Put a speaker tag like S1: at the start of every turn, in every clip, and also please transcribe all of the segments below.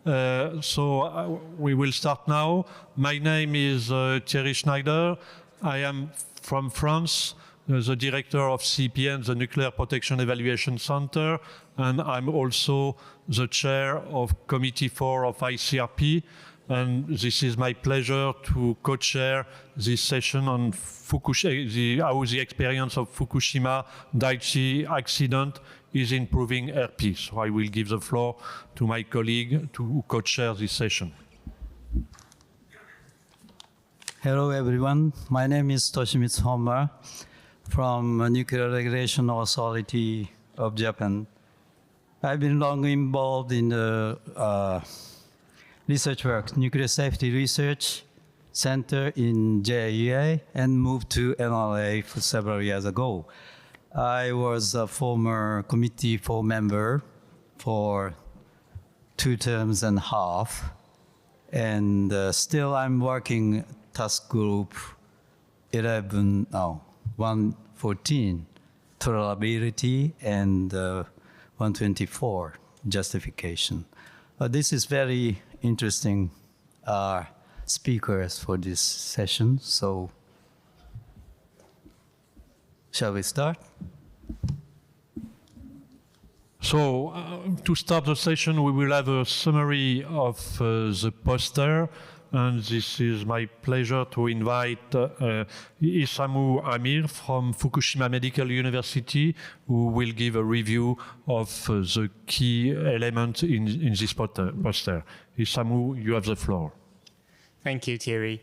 S1: We will start now. My name is Thierry Schneider. I am from France, the director of CPN, the Nuclear Protection Evaluation Center, and I'm also the chair of Committee 4 of ICRP. And this is my pleasure to co-chair this session on how the experience of Fukushima Daiichi accident is improving air peace. So I will give the floor to my colleague to co-chair this session.
S2: Hello, everyone. My name is Toshimitsu Honma from Nuclear Regulation Authority of Japan. I've been long involved in the research work, Nuclear Safety Research Center in JEA, and moved to NRA for several years ago. I was a former Committee 4 member for 2 terms and a half, and still I'm working task group 114, tolerability, and 124, justification. This is very interesting speakers for this session, so shall we start?
S1: So to start the session, we will have a summary of the poster, and this is my pleasure to invite Isamu Amir from Fukushima Medical University, who will give a review of the key elements in this poster. Isamu, you have the floor.
S3: Thank you, Thierry.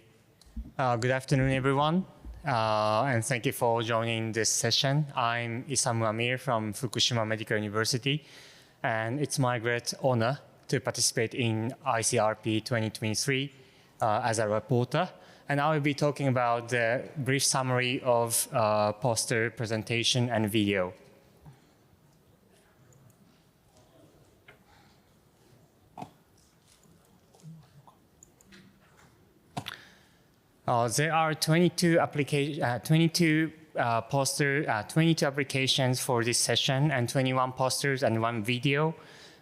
S3: Good afternoon, everyone, and thank you for joining this session. I'm Isamu Amir from Fukushima Medical University, and it's my great honor to participate in ICRP 2023 as a reporter. And I will be talking about the brief summary of poster, presentation, and video. There are 22 applications for this session, and 21 posters and 1 video.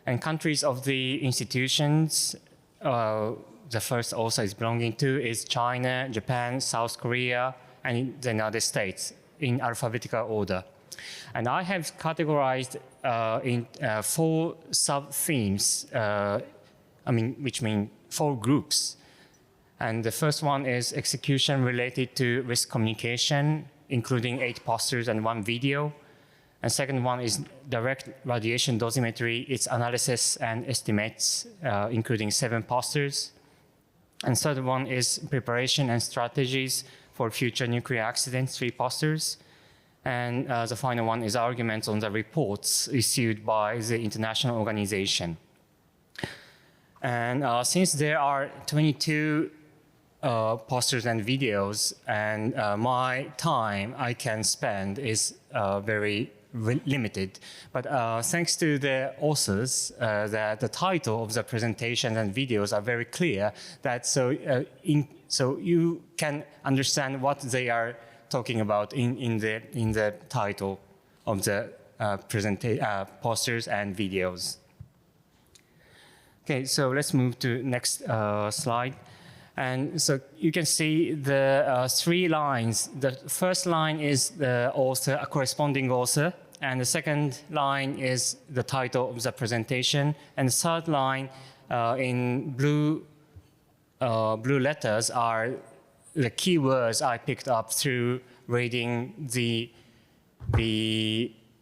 S3: And countries of the institutions the first author is belonging to is China, Japan, South Korea, and the United States in alphabetical order. And I have categorized in 4 sub-themes, which mean 4 groups. And the first one is execution related to risk communication, including 8 posters and 1 video. And second one is direct radiation dosimetry, its analysis and estimates, including 7 posters. And third one is preparation and strategies for future nuclear accidents, 3 posters. And the final one is arguments on the reports issued by the international organization. And since there are 22 posters and videos, and my time I can spend is very limited. But thanks to the authors, that the title of the presentation and videos are very clear, that so you can understand what they are talking about in the title of the posters and videos. Okay, so let's move to next slide. And so you can see the 3 lines. The first line is the author, a corresponding author, and the second line is the title of the presentation, and the third line in blue letters are the keywords I picked up through reading the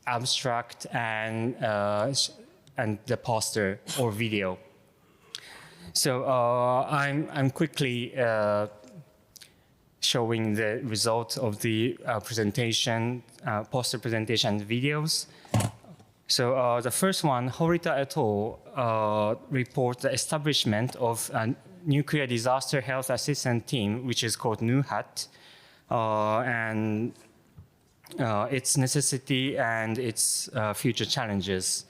S3: abstract and the poster or video. So I'm quickly showing the results of the presentation, poster presentation and videos. So the first one, Horita et al. Report the establishment of a nuclear disaster health assistance team, which is called NUHAT, and its necessity and its future challenges.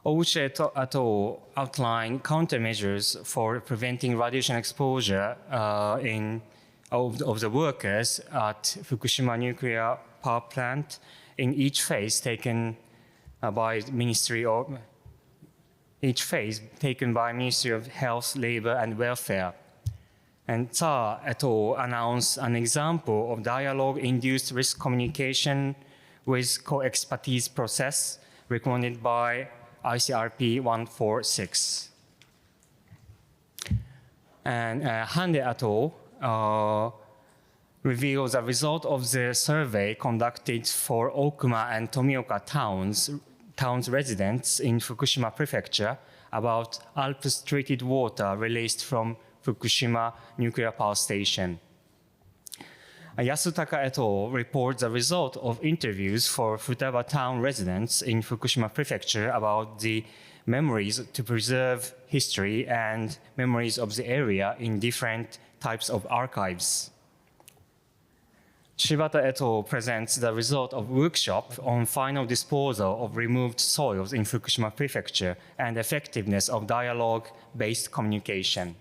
S3: Ouchi et al. Outline countermeasures for preventing radiation exposure of the workers at Fukushima nuclear power plant in each phase taken by the Ministry of each phase taken by Ministry of Health, Labor and Welfare. And Tsar et al. Announced an example of dialogue-induced risk communication with co-expertise process recommended by ICRP 146. And Hande et al. Reveals the result of the survey conducted for Okuma and Tomioka towns residents in Fukushima Prefecture about Alps treated water released from Fukushima nuclear power station. Yasutaka et al. Reports the result of interviews for Futaba town residents in Fukushima Prefecture about the memories to preserve history and memories of the area in different types of archives. Shibata et al. Presents the result of workshop on final disposal of removed soils in Fukushima Prefecture and effectiveness of dialogue-based communication.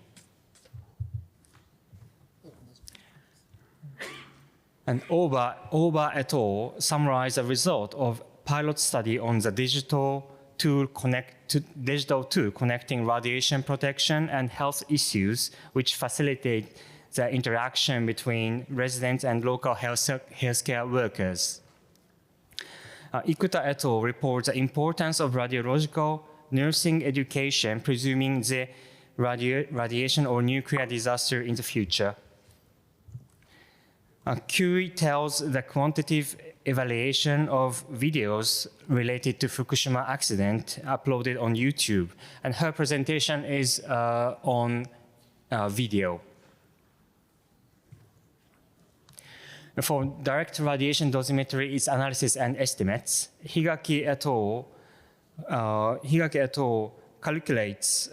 S3: And Oba et al. Summarize the result of pilot study on the digital tool connecting radiation protection and health issues, which facilitate the interaction between residents and local healthcare workers. Ikuta et al. Reports the importance of radiological nursing education, presuming the radiation or nuclear disaster in the future. Curie tells the quantitative evaluation of videos related to Fukushima accident uploaded on YouTube, and her presentation is on video. For direct radiation dosimetry, its analysis and estimates, Higaki et al. Calculates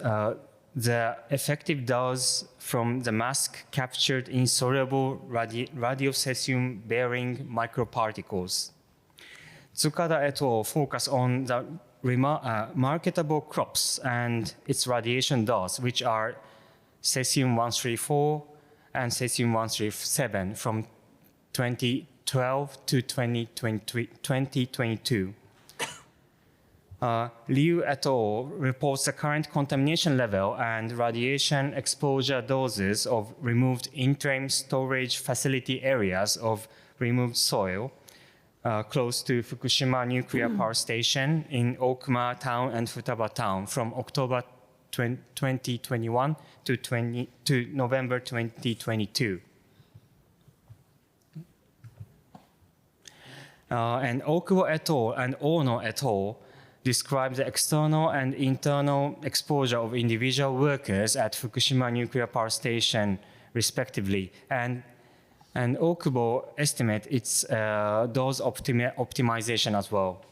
S3: the effective dose from the mask captured insoluble radiocesium-bearing microparticles. Tsukada et al. Focus on the marketable crops and its radiation dose, which are cesium-134 and cesium-137 from 2012 to 2022. Liu et al. Reports the current contamination level and radiation exposure doses of removed interim storage facility areas of removed soil close to Fukushima nuclear power station in Okuma town and Futaba town from October 2021 to November 2022. And Okubo et al. And Ono et al. Describe the external and internal exposure of individual workers at Fukushima nuclear power station, respectively. And Okubo estimate its dose optimization as well.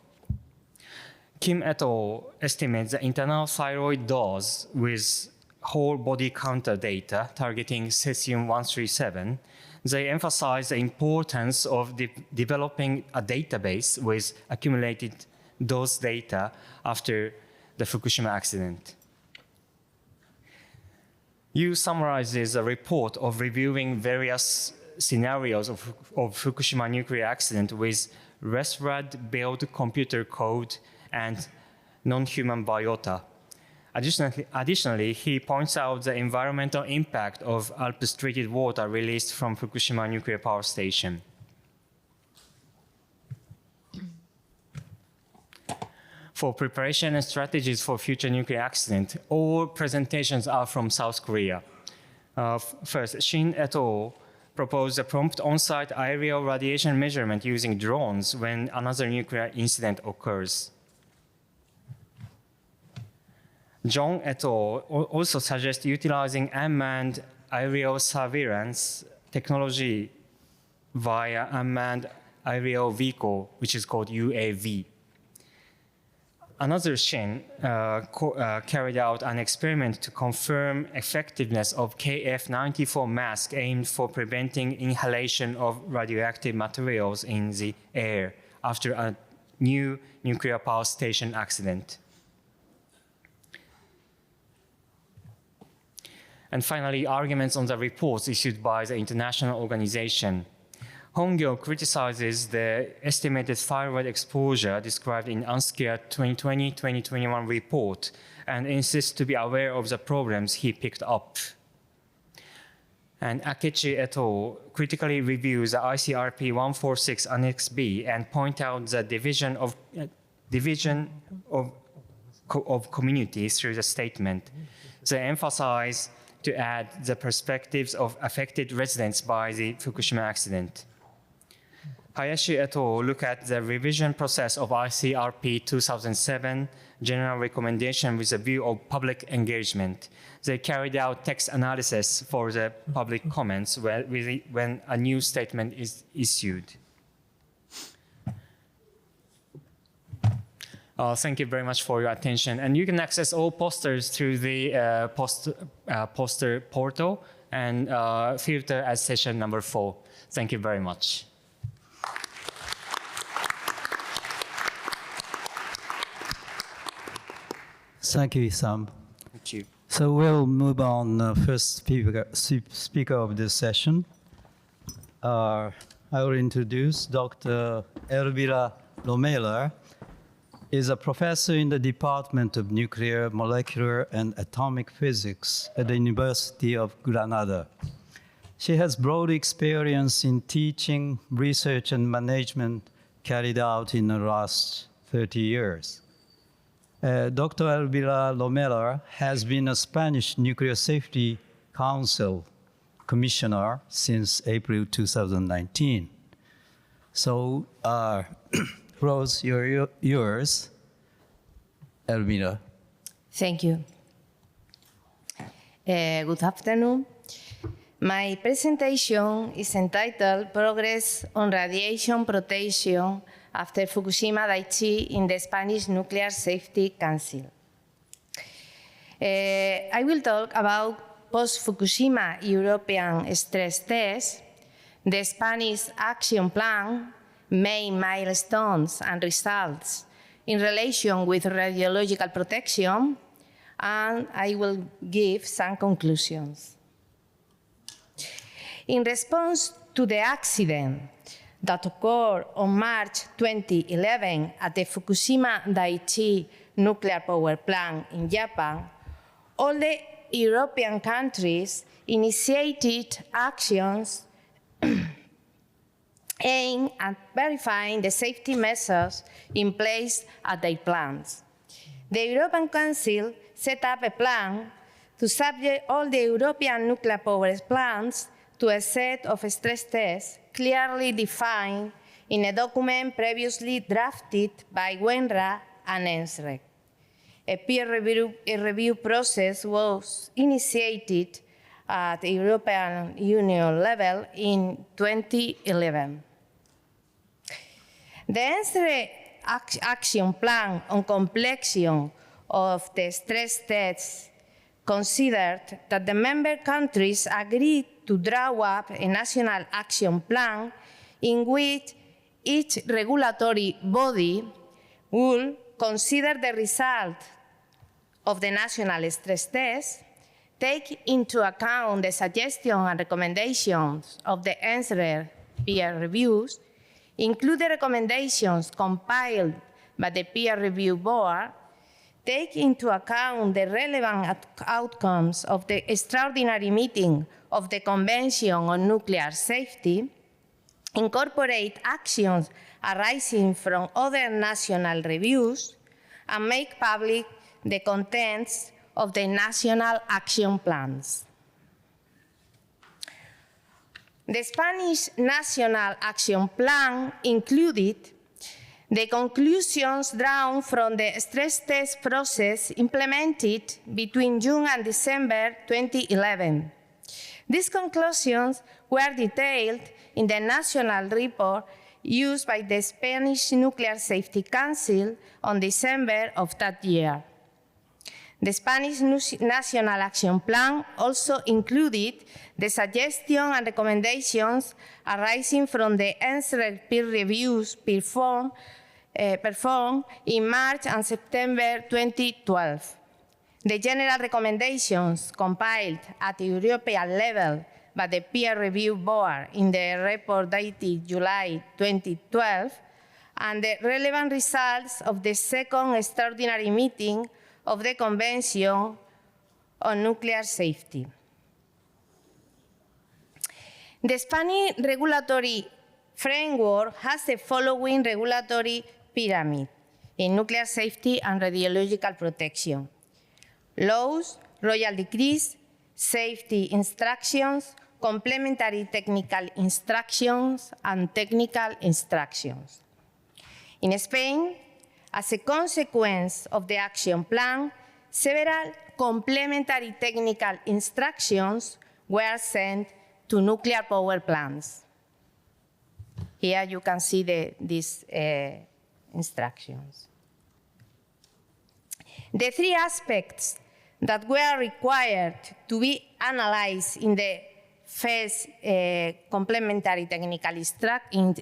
S3: Kim et al. Estimates the internal thyroid dose with whole body counter data targeting cesium-137. They emphasize the importance of developing a database with accumulated dose data after the Fukushima accident. Yu summarizes a report of reviewing various scenarios of Fukushima nuclear accident with ResRad-built computer code and non-human biota. Additionally, he points out the environmental impact of Alps treated water released from Fukushima nuclear power station. For preparation and strategies for future nuclear accident, all presentations are from South Korea. First, Shin et al. Proposed a prompt on-site aerial radiation measurement using drones when another nuclear incident occurs. Jong et al. Also suggest utilizing unmanned aerial surveillance technology via unmanned aerial vehicle, which is called UAV. Another Shin carried out an experiment to confirm effectiveness of KF-94 mask aimed for preventing inhalation of radioactive materials in the air after a new nuclear power station accident. And finally, arguments on the reports issued by the international organization. Hongyo criticizes the estimated thyroid exposure described in UNSCARE 2020-2021 report and insists to be aware of the problems he picked up. And Akechi et al. Critically reviews the ICRP 146 Annex B and point out the division of communities through the statement. They emphasize to add the perspectives of affected residents by the Fukushima accident. Hayashi et al. Look at the revision process of ICRP 2007 general recommendation with a view of public engagement. They carried out text analysis for the public comments when a new statement is issued. Thank you very much for your attention. And you can access all posters through the poster portal and filter as session number 4. Thank you very much.
S2: Thank you, Sam.
S3: Thank you.
S2: So we'll move on. First speaker of this session. I will introduce Dr. Elvira Lomeller. Is a professor in the Department of Nuclear, Molecular, and Atomic Physics at the University of Granada. She has broad experience in teaching, research, and management carried out in the last 30 years. Dr. Elvira Lomeller has been a Spanish Nuclear Safety Council Commissioner since April 2019. So, Rose, yours, Elvira.
S4: Thank you. Good afternoon. My presentation is entitled Progress on Radiation Protection after Fukushima Daiichi in the Spanish Nuclear Safety Council. I will talk about post-Fukushima European stress test, the Spanish action plan, main milestones and results in relation with radiological protection, and I will give some conclusions. In response to the accident that occurred on March 2011 at the Fukushima Daiichi nuclear power plant in Japan, all the European countries initiated actions aimed at verifying the safety measures in place at their plants. The European Council set up a plan to subject all the European nuclear power plants to a set of stress tests clearly defined in a document previously drafted by WENRA and NSREC. A peer review process was initiated at the European Union level in 2011. The NSREC action plan on completion of the stress tests considered that the member countries agreed to draw up a national action plan in which each regulatory body will consider the result of the national stress test, take into account the suggestions and recommendations of the NSREC peer reviews, include the recommendations compiled by the peer review board, take into account the relevant outcomes of the extraordinary meeting of the Convention on Nuclear Safety, incorporate actions arising from other national reviews, and make public the contents of the national action plans. The Spanish National Action Plan included the conclusions drawn from the stress test process implemented between June and December 2011. These conclusions were detailed in the national report used by the Spanish Nuclear Safety Council on December of that year. The Spanish National Action Plan also included the suggestions and recommendations arising from the NSREC peer reviews performed in March and September 2012. The general recommendations compiled at the European level by the peer review board in the report dated July 2012, and the relevant results of the second extraordinary meeting of the Convention on Nuclear Safety. The Spanish regulatory framework has the following regulatory pyramid in nuclear safety and radiological protection: laws, royal decrees, safety instructions, complementary technical instructions, and technical instructions. In Spain, as a consequence of the action plan, several complementary technical instructions were sent to nuclear power plants. Here you can see these instructions. The three aspects that were required to be analyzed in the first complementary technical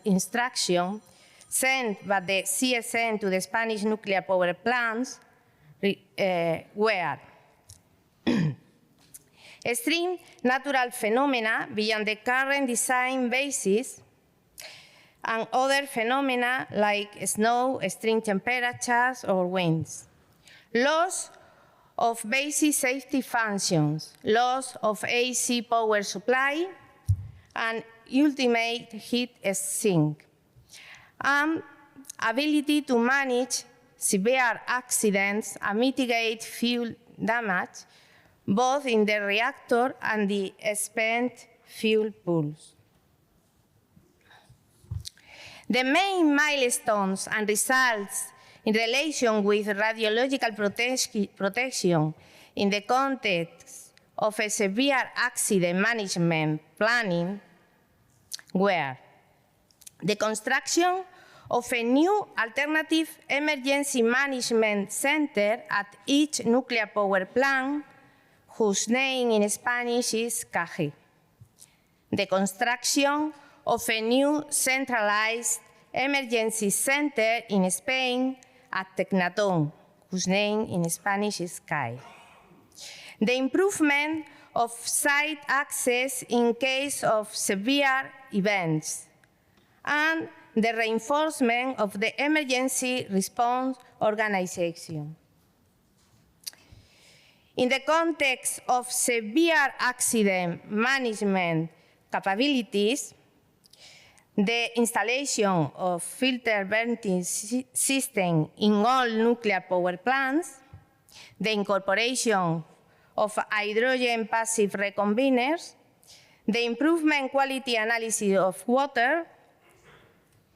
S4: instruction sent by the CSN to the Spanish nuclear power plants were extreme natural phenomena beyond the current design basis, and other phenomena like snow, extreme temperatures, or winds. Loss of basic safety functions, loss of AC power supply, and ultimate heat sink, and ability to manage severe accidents and mitigate fuel damage, both in the reactor and the spent fuel pools. The main milestones and results in relation with radiological protection in the context of a severe accident management planning were the construction of a new alternative emergency management center at each nuclear power plant, whose name in Spanish is CAGE. The construction of a new centralized emergency center in Spain at Tecnaton, whose name in Spanish is CAE. The improvement of site access in case of severe events, and the reinforcement of the emergency response organization. In the context of severe accident management capabilities, the installation of filter venting system in all nuclear power plants, the incorporation of hydrogen passive recombiners, the improvement quality analysis of water,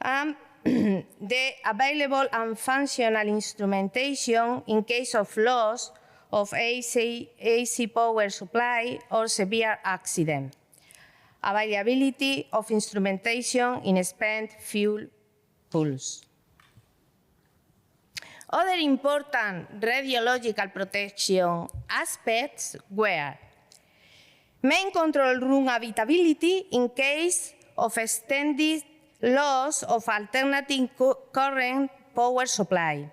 S4: and the available and functional instrumentation in case of loss of AC power supply or severe accident. Availability of instrumentation in spent fuel pools. Other important radiological protection aspects were main control room habitability in case of extended loss of alternating current power supply,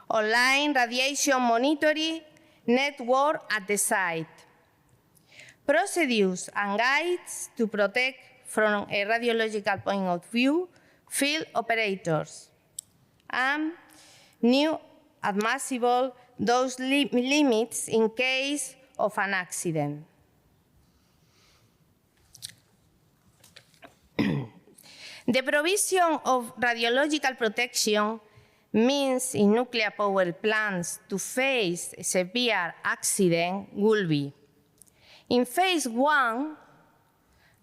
S4: online radiation monitoring network at the site, procedures and guides to protect from a radiological point of view field operators, and new admissible dose limits in case of an accident. The provision of radiological protection means in nuclear power plants to face a severe accident will be in phase 1,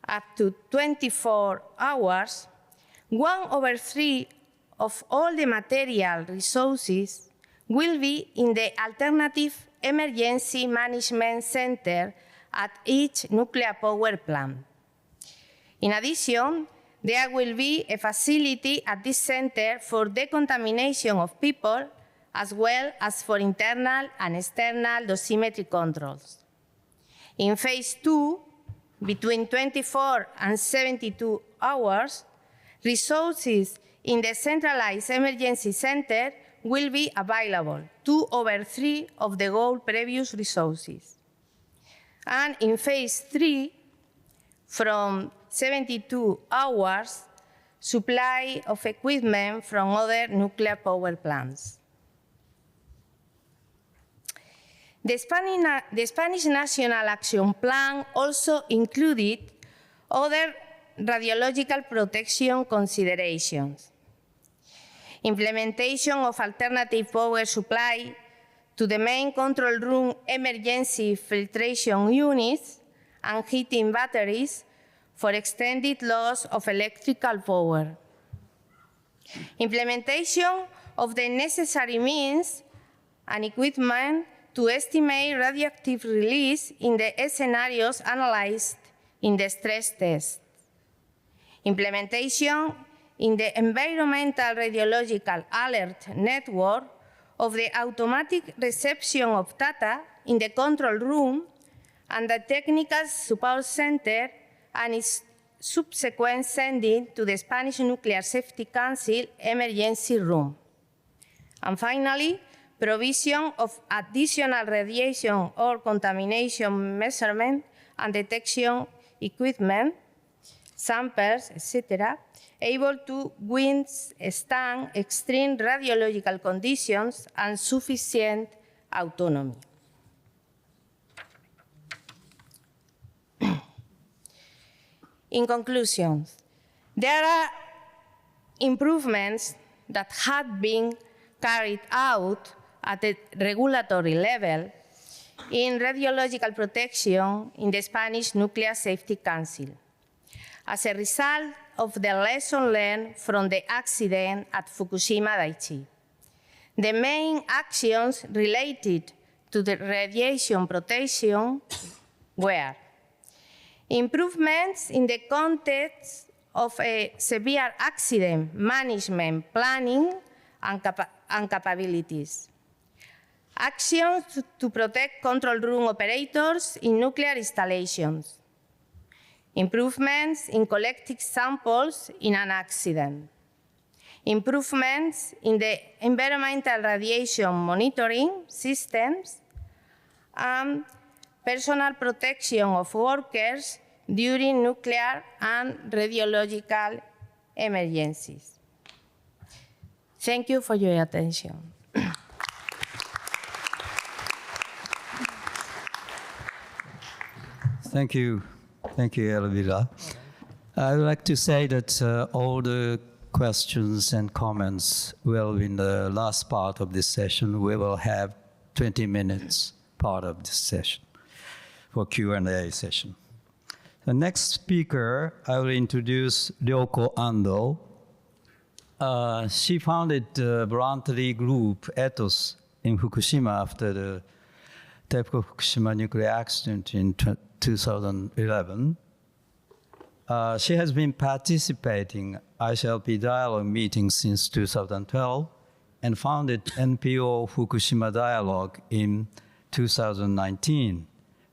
S4: up to 24 hours, 1/3 of all the material resources will be in the alternative emergency management center at each nuclear power plant. In addition, there will be a facility at this center for decontamination of people, as well as for internal and external dosimetry controls. In phase 2, between 24 and 72 hours, resources in the centralized emergency center will be available, 2/3 of the goal previous resources. And in phase 3, from 72 hours supply of equipment from other nuclear power plants. The Spanish National Action Plan also included other radiological protection considerations. Implementation of alternative power supply to the main control room emergency filtration units and heating batteries for extended loss of electrical power. Implementation of the necessary means and equipment to estimate radioactive release in the scenarios analyzed in the stress test. Implementation in the environmental radiological alert network of the automatic reception of data in the control room and the technical support center and its subsequent sending to the Spanish Nuclear Safety Council emergency room. And finally, provision of additional radiation or contamination measurement and detection equipment, samples, etc., able to withstand extreme radiological conditions and sufficient autonomy. In conclusion, there are improvements that had been carried out at the regulatory level in radiological protection in the Spanish Nuclear Safety Council as a result of the lesson learned from the accident at Fukushima Daiichi. The main actions related to the radiation protection were improvements in the context of a severe accident management planning and capabilities. Actions to protect control room operators in nuclear installations. Improvements in collecting samples in an accident. Improvements in the environmental radiation monitoring systems and personal protection of workers during nuclear and radiological emergencies. Thank you for your attention.
S2: Thank you. Thank you, Elvira. I would like to say that all the questions and comments will be in the last part of this session. We will have 20 minutes part of this session for Q&A session. The next speaker, I will introduce Ryoko Ando. She founded the voluntary group Ethos in Fukushima after the typical Fukushima nuclear accident in 2011. She has been participating ICRP dialogue meetings since 2012 and founded NPO Fukushima Dialogue in 2019,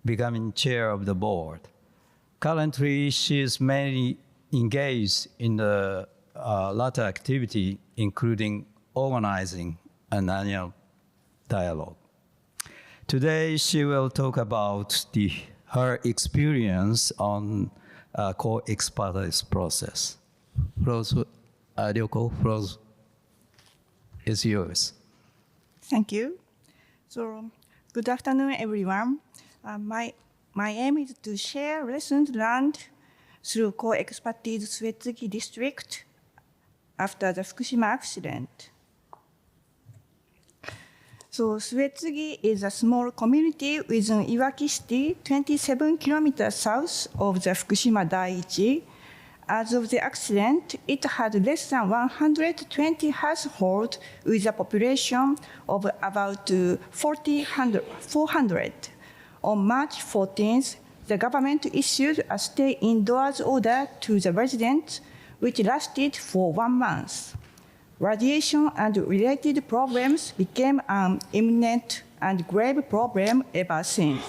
S2: becoming chair of the board. Currently, she is mainly engaged in the latter activity, including organizing an annual dialogue. Today, she will talk about her experience on co-expertise process. Ryoko, floor is yours.
S5: Thank you. So, good afternoon, everyone. My aim is to share lessons learned through co-expertise Suetsugi district after the Fukushima accident. So Suetsugi is a small community within Iwaki City, 27 kilometers south of the Fukushima Daiichi. As of the accident, it had less than 120 households with a population of about 400. On March 14th, the government issued a stay indoors order to the residents, which lasted for 1 month. Radiation and related problems became an imminent and grave problem ever since.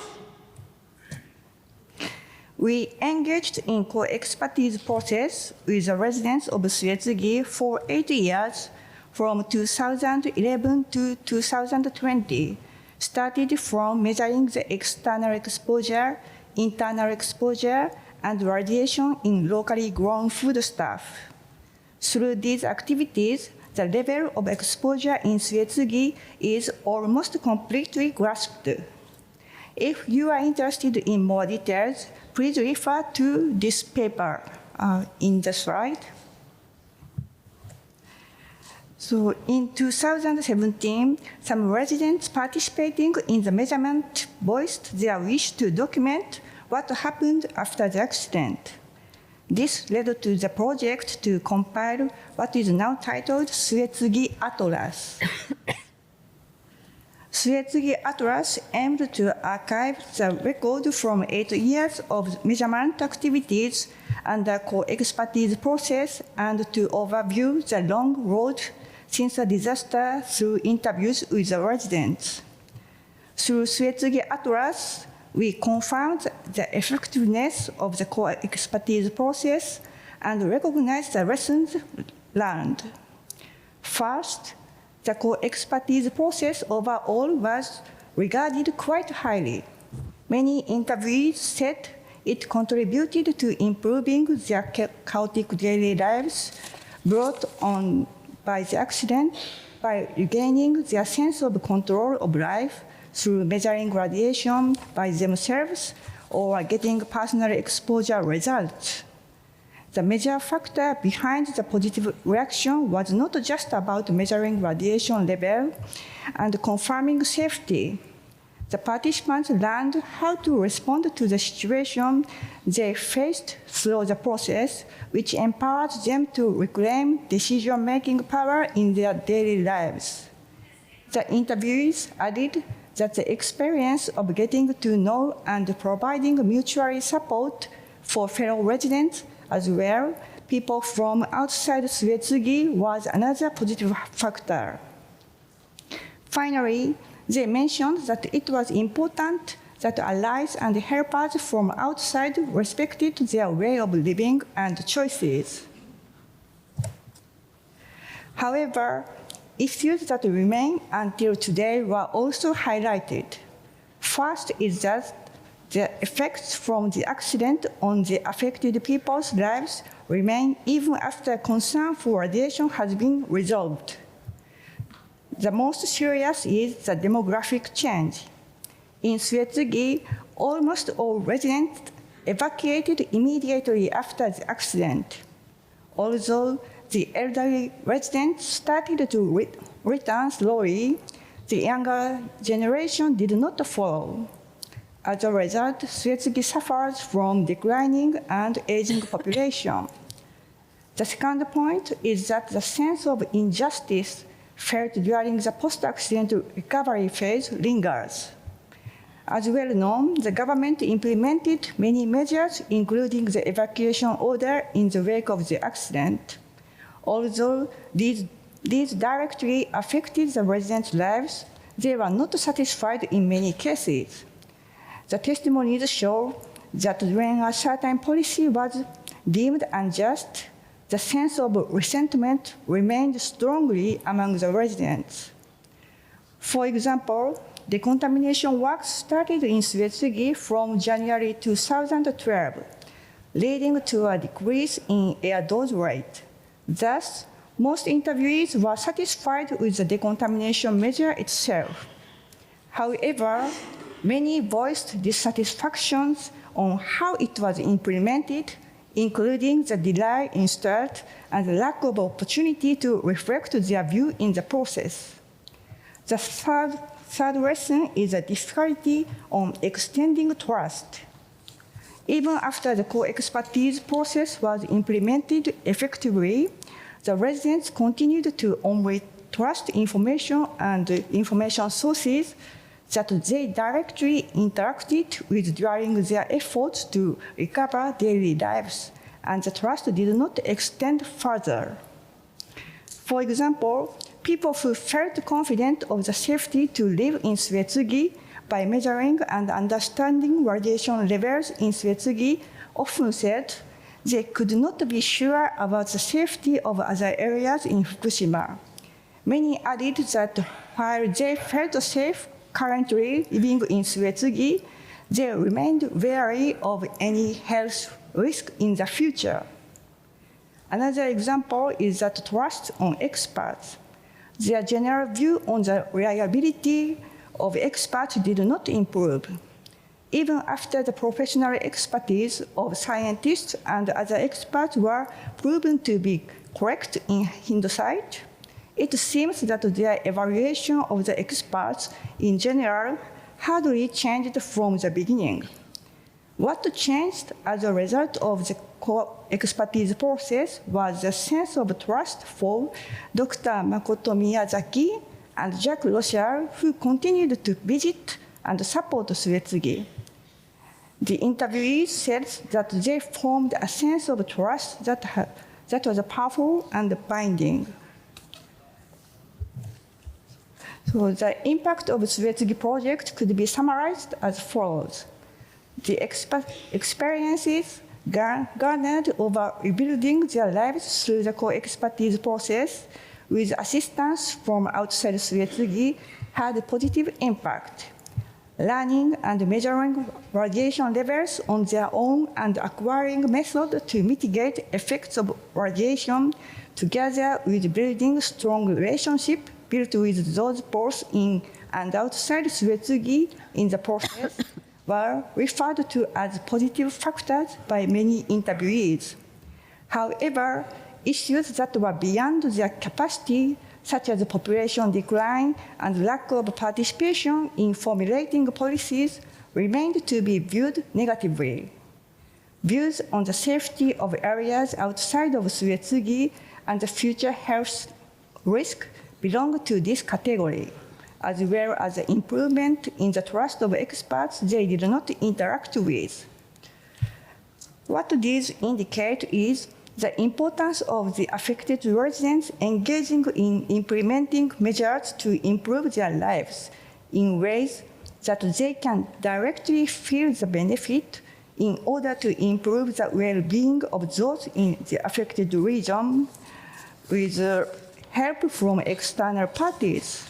S5: We engaged in co-expertise process with the residents of Suetsugi for 8 years, from 2011 to 2020, started from measuring the external exposure, internal exposure, and radiation in locally grown foodstuff. Through these activities, the level of exposure in Suetsugi is almost completely grasped. If you are interested in more details, please refer to this paper in the slide. So in 2017, some residents participating in the measurement voiced their wish to document what happened after the accident. This led to the project to compile what is now titled Suetsugi Atlas. Suetsugi Atlas aimed to archive the record from 8 years of measurement activities and the co-expertise process and to overview the long road since the disaster through interviews with the residents. Through Suetsugi Atlas, we confirmed the effectiveness of the co-expertise process and recognized the lessons learned. First, the co-expertise process overall was regarded quite highly. Many interviewees said it contributed to improving their chaotic daily lives brought on by the accident by regaining their sense of control of life through measuring radiation by themselves or getting personal exposure results. The major factor behind the positive reaction was not just about measuring radiation level and confirming safety. The participants learned how to respond to the situation they faced through the process, which empowered them to reclaim decision-making power in their daily lives. The interviewees added that the experience of getting to know and providing mutual support for fellow residents as well, people from outside Suetsugi, was another positive factor. Finally, they mentioned that it was important that allies and helpers from outside respected their way of living and choices. However, issues that remain until today were also highlighted. First is that the effects from the accident on the affected people's lives remain even after concern for radiation has been resolved. The most serious is the demographic change. In Suetsugi, almost all residents evacuated immediately after the accident. Although the elderly residents started to return slowly, the younger generation did not follow. As a result, Suetsugi suffers from declining and aging population. The second point is that the sense of injustice felt during the post-accident recovery phase lingers. As well known, the government implemented many measures, including the evacuation order in the wake of the accident. Although these directly affected the residents' lives, they were not satisfied in many cases. The testimonies show that when a certain policy was deemed unjust, the sense of resentment remained strongly among the residents. For example, decontamination work started in Suetsugi from January 2012, leading to a decrease in air dose rate. Thus, most interviewees were satisfied with the decontamination measure itself. However, many voiced dissatisfactions on how it was implemented, including the delay in start and the lack of opportunity to reflect their view in the process. The third lesson is the difficulty on extending trust. Even after the co-expertise process was implemented effectively, the residents continued to only trust information and information sources that they directly interacted with during their efforts to recover daily lives, and the trust did not extend further. For example, people who felt confident of the safety to live in Suetsugi by measuring and understanding radiation levels in Suetsugi often said they could not be sure about the safety of other areas in Fukushima. Many added that while they felt safe currently living in Suetsugi, they remained wary of any health risk in the future. Another example is that trust on experts. Their general view on the reliability of experts did not improve. Even after the professional expertise of scientists and other experts were proven to be correct in hindsight, it seems that their evaluation of the experts in general hardly changed from the beginning. What changed as a result of the expertise process was the sense of trust for Dr. Makoto Miyazaki and Jacques Rochelle, who continued to visit and support Suetsugi. The interviewees said that they formed a sense of trust that was powerful and binding. So the impact of the Suetsugi project could be summarized as follows. The experiences garnered over rebuilding their lives through the co-expertise process with assistance from outside Suetsugi had a positive impact. Learning and measuring radiation levels on their own and acquiring methods to mitigate effects of radiation together with building strong relationships built with those both in and outside Suetsugi in the process were referred to as positive factors by many interviewees. However, issues that were beyond their capacity, such as population decline and lack of participation in formulating policies, remained to be viewed negatively. Views on the safety of areas outside of Suetsugi and the future health risk belong to this category, as well as the improvement in the trust of experts they did not interact with. What these indicate is the importance of the affected residents engaging in implementing measures to improve their lives in ways that they can directly feel the benefit in order to improve the well-being of those in the affected region with help from external parties.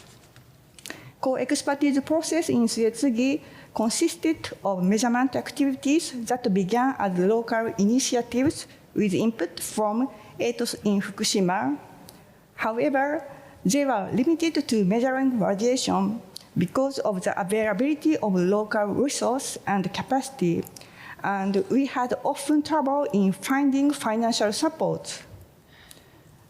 S5: Co-expertise process in Suetsugi consisted of measurement activities that began as local initiatives with input from Ethos in Fukushima. However, they were limited to measuring radiation because of the availability of local resource and capacity, and we had often trouble in finding financial support.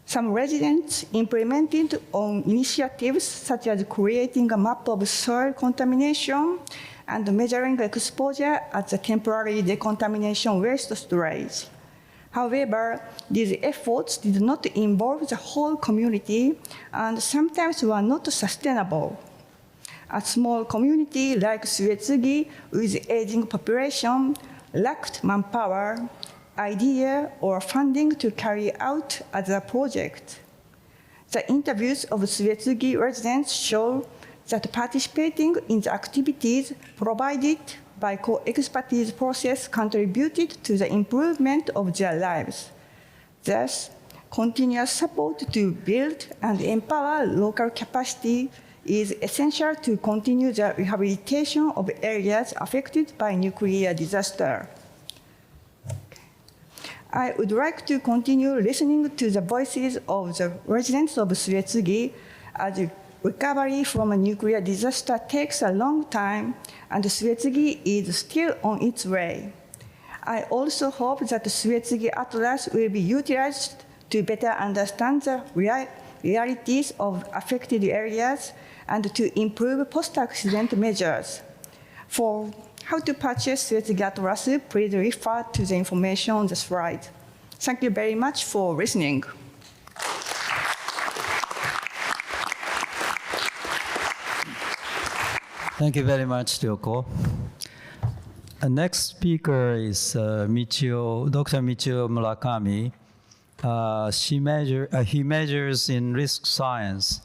S5: Some residents implemented on initiatives such as creating a map of soil contamination and measuring exposure at the temporary decontamination waste storage. However, these efforts did not involve the whole community and sometimes were not sustainable. A small community like Suetsugi with aging population lacked manpower, idea, or funding to carry out other projects. The interviews of Suetsugi residents show that participating in the activities provided by co-expertise process contributed to the improvement of their lives. Thus, continuous support to build and empower local capacity is essential to continue the rehabilitation of areas affected by nuclear disaster. I would like to continue listening to the voices of the residents of Suetsugi as recovery from a nuclear disaster takes a long time and Suetsugi is still on its way. I also hope that the Suetsugi Atlas will be utilized to better understand the realities of affected areas and to improve post-accident measures. For how to purchase Suetsugi Atlas, please refer to the information on the slide. Thank you very much for listening.
S2: Thank you very much, Ryoko. The next speaker is Dr. Michio Murakami. He majors in risk science.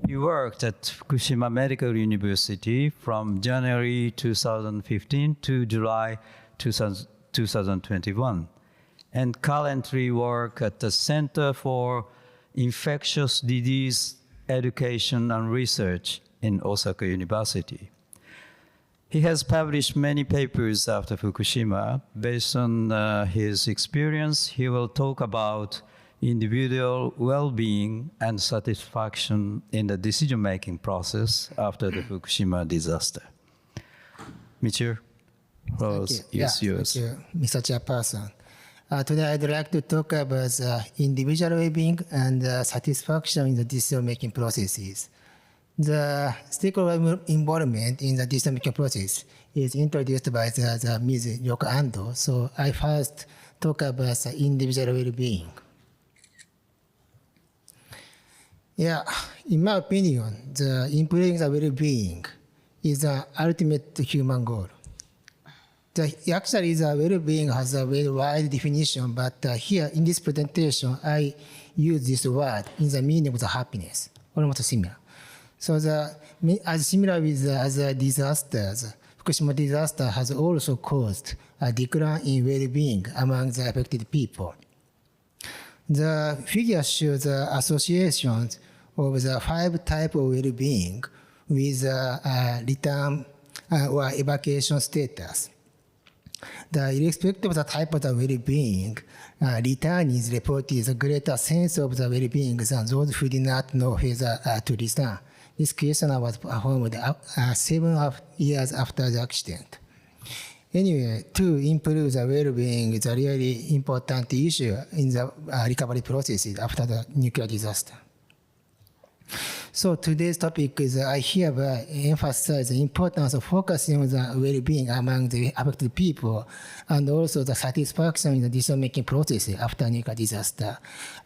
S2: He worked at Fukushima Medical University from January 2015 to July 2021, and currently works at the Center for Infectious Disease Education and Research in Osaka University. He has published many papers after Fukushima. Based on his experience, he will talk about individual well-being and satisfaction in the decision-making process after the Fukushima disaster. Michiru, yours.
S6: Thank you, Mr. Chairperson. Today, I'd like to talk about individual well-being and satisfaction in the decision-making processes. The stakeholder involvement in the decision-making process is introduced by the Ms. Yoko Ando. So I first talk about individual well-being. Yeah, in my opinion, the improving the well-being is the ultimate human goal. Actually, the well-being has a very wide definition, but here in this presentation, I use this word in the meaning of the happiness, almost similar. So as similar with the disasters, Fukushima disaster has also caused a decline in well-being among the affected people. The figure shows the associations of the 5 types of well-being with return or evacuation status. Irrespective of the type of the well-being, returnees reported a greater sense of the well-being than those who did not know whether to return. This question was performed 7 years after the accident. Anyway, to improve the well-being is a really important issue in the recovery processes after the nuclear disaster. So today's topic is I hereby emphasize the importance of focusing on the well-being among the affected people and also the satisfaction in the decision-making process after nuclear disaster.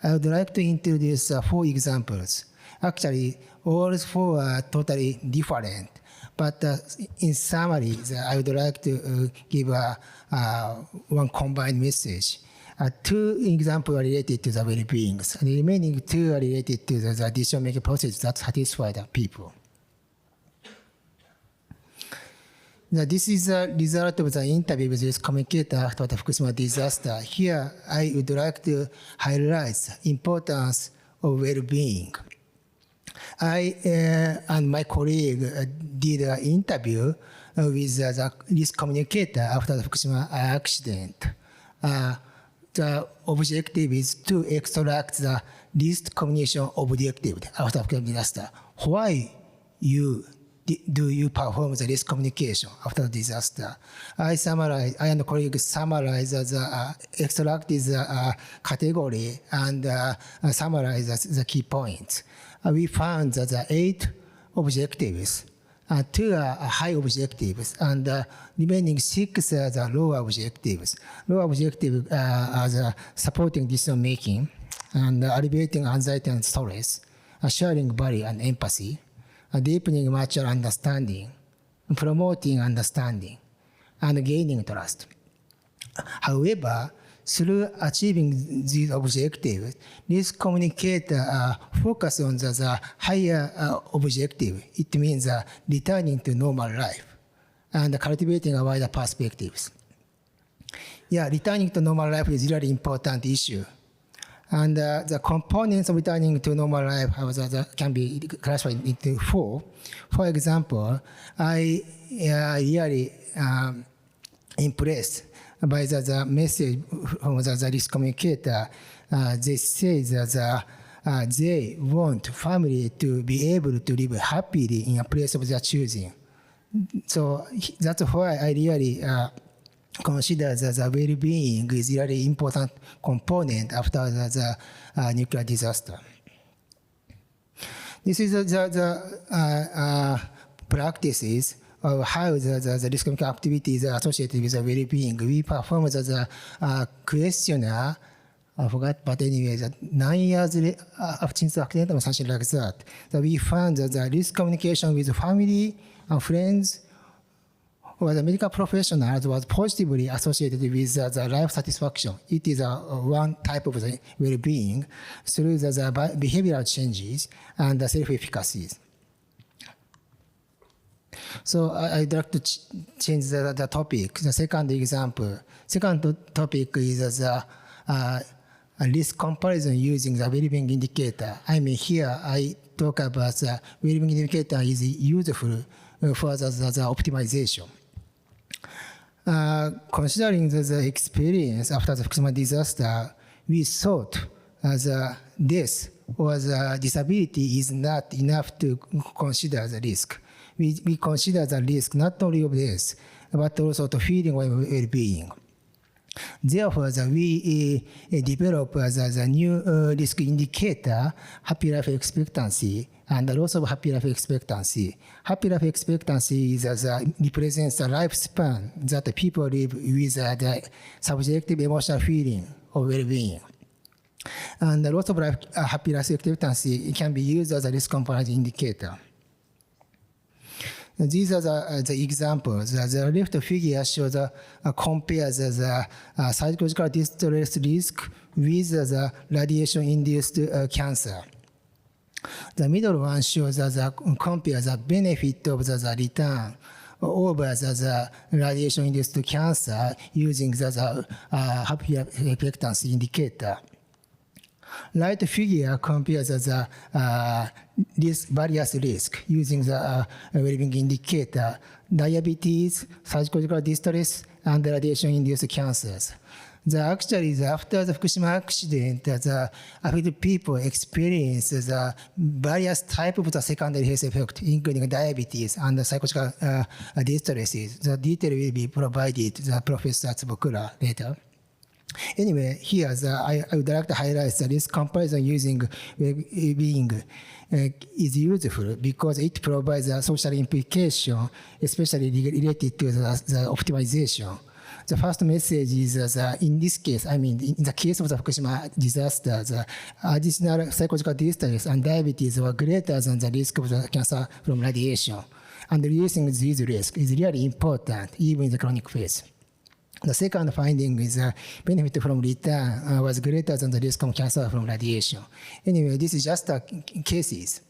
S6: I would like to introduce 4 examples. Actually, all 4 are totally different. But in summary, I would like to give one combined message. 2 examples are related to the well-being. The remaining 2 are related to the decision-making process that satisfy the people. Now, this is the result of the interview with this communicator after the Fukushima disaster. Here, I would like to highlight the importance of well-being. I and my colleague did an interview with this communicator after the Fukushima accident. The objective is to extract the least communication objective after Fukushima disaster. Why do you perform the least communication after the disaster? I and the colleague summarize extracted the category and summarize the key points. We found that the 8 objectives, 2 are high objectives, and the remaining 6 are the low objectives. Low objectives are the supporting decision-making, and alleviating anxiety and stress, sharing value and empathy, deepening mutual understanding, promoting understanding, and gaining trust. However, through achieving these objectives, this communicator focus on the higher objective. It means returning to normal life and cultivating a wider perspectives. Yeah, returning to normal life is a really important issue. And the components of returning to normal life can be classified into 4. For example, I really impressed by the message from the risk communicator. They say that they want family to be able to live happily in a place of their choosing. So that's why I really consider that the well-being is a really important component after the nuclear disaster. This is the practices of how the risk communication activities are associated with the well-being. We performed the questionnaire, I forgot, but anyway, 9 years since the accident or something like that. We found that the risk communication with family and friends or the medical professionals was positively associated with the life satisfaction. It is one type of the well-being through the behavioral changes and the self-efficacies. So I'd like to change the topic. The second example. Second topic is the risk comparison using the well-being indicator. I mean, here I talk about the well-being indicator is useful for the optimization. Considering the experience after the Fukushima disaster, we thought the death or the disability is not enough to consider the risk. We consider the risk not only of death, but also the feeling of well-being. Therefore, we develop the new risk indicator, happy life expectancy, and the loss of happy life expectancy. Happy life expectancy is represents the lifespan that people live with the subjective emotional feeling of well-being. And the loss of happy life expectancy can be used as a risk comparison indicator. These are the examples. The left figure shows compares the psychological distress risk with the radiation-induced cancer. The middle one shows compares the benefit of the return over the radiation-induced cancer using the happy expectancy indicator. Right figure compares the various risks using the well-being indicator, diabetes, psychological distress, and radiation-induced cancers. Actually, after the Fukushima accident, the affected people experience the various types of the secondary health effects, including diabetes and the psychological distresses. The detail will be provided to Professor Tsubokura later. Anyway, here I would like to highlight that this comparison using well-being is useful because it provides a social implication, especially related to the optimization. The first message is that in this case, I mean, in the case of the Fukushima disaster, the additional psychological distress and diabetes were greater than the risk of the cancer from radiation. And reducing these risks is really important, even in the chronic phase. The second finding is benefit from return was greater than the risk of cancer from radiation. Anyway, this is just cases.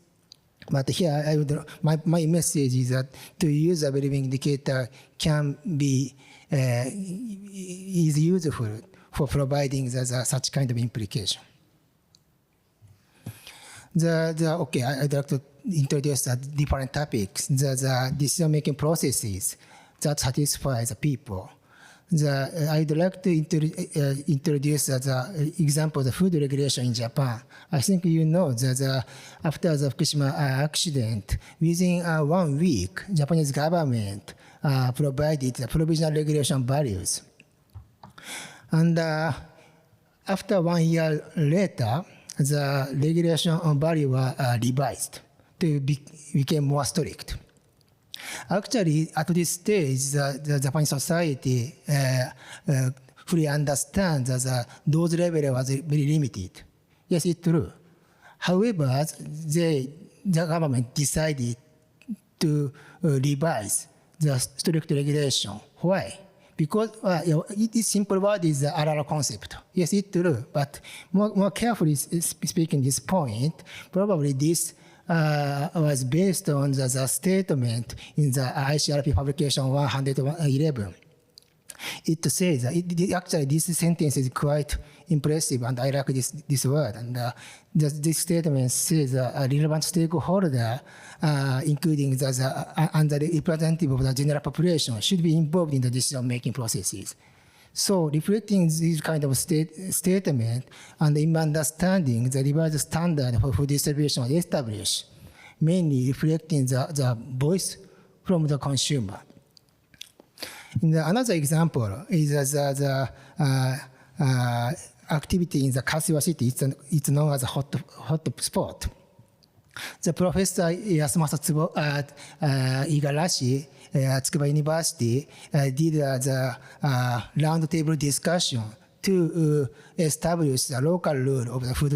S6: But here, my message is that to use a well-being indicator can be is useful for providing such kind of implication. Okay, I'd like to introduce different topics, the decision-making processes that satisfy the people. I'd like to introduce the example of the food regulation in Japan. I think you know that after the Fukushima accident, within 1 week, Japanese government provided the provisional regulation values. And after 1 year later, the regulation value were revised to become more strict. Actually, at this stage, the Japanese society fully understands that those levels was very limited. Yes, it's true. However, the government decided to revise the strict regulation. Why? Because it is simple word is the RR concept. Yes, it's true. But more carefully speaking this point, probably this was based on the statement in the ICRP publication 111. It says that actually this sentence is quite impressive, and I like this word. And this statement says a relevant stakeholder, including the representative of the general population, should be involved in the decision-making processes. So reflecting this kind of statement and in understanding the revised standard for food distribution was established, mainly reflecting the voice from the consumer. Another example is the activity in the Kasuwa city. It's known as a hot spot. The Professor Yasumasa Igarashi at Tsukuba University did the roundtable discussion to establish the local rule of the food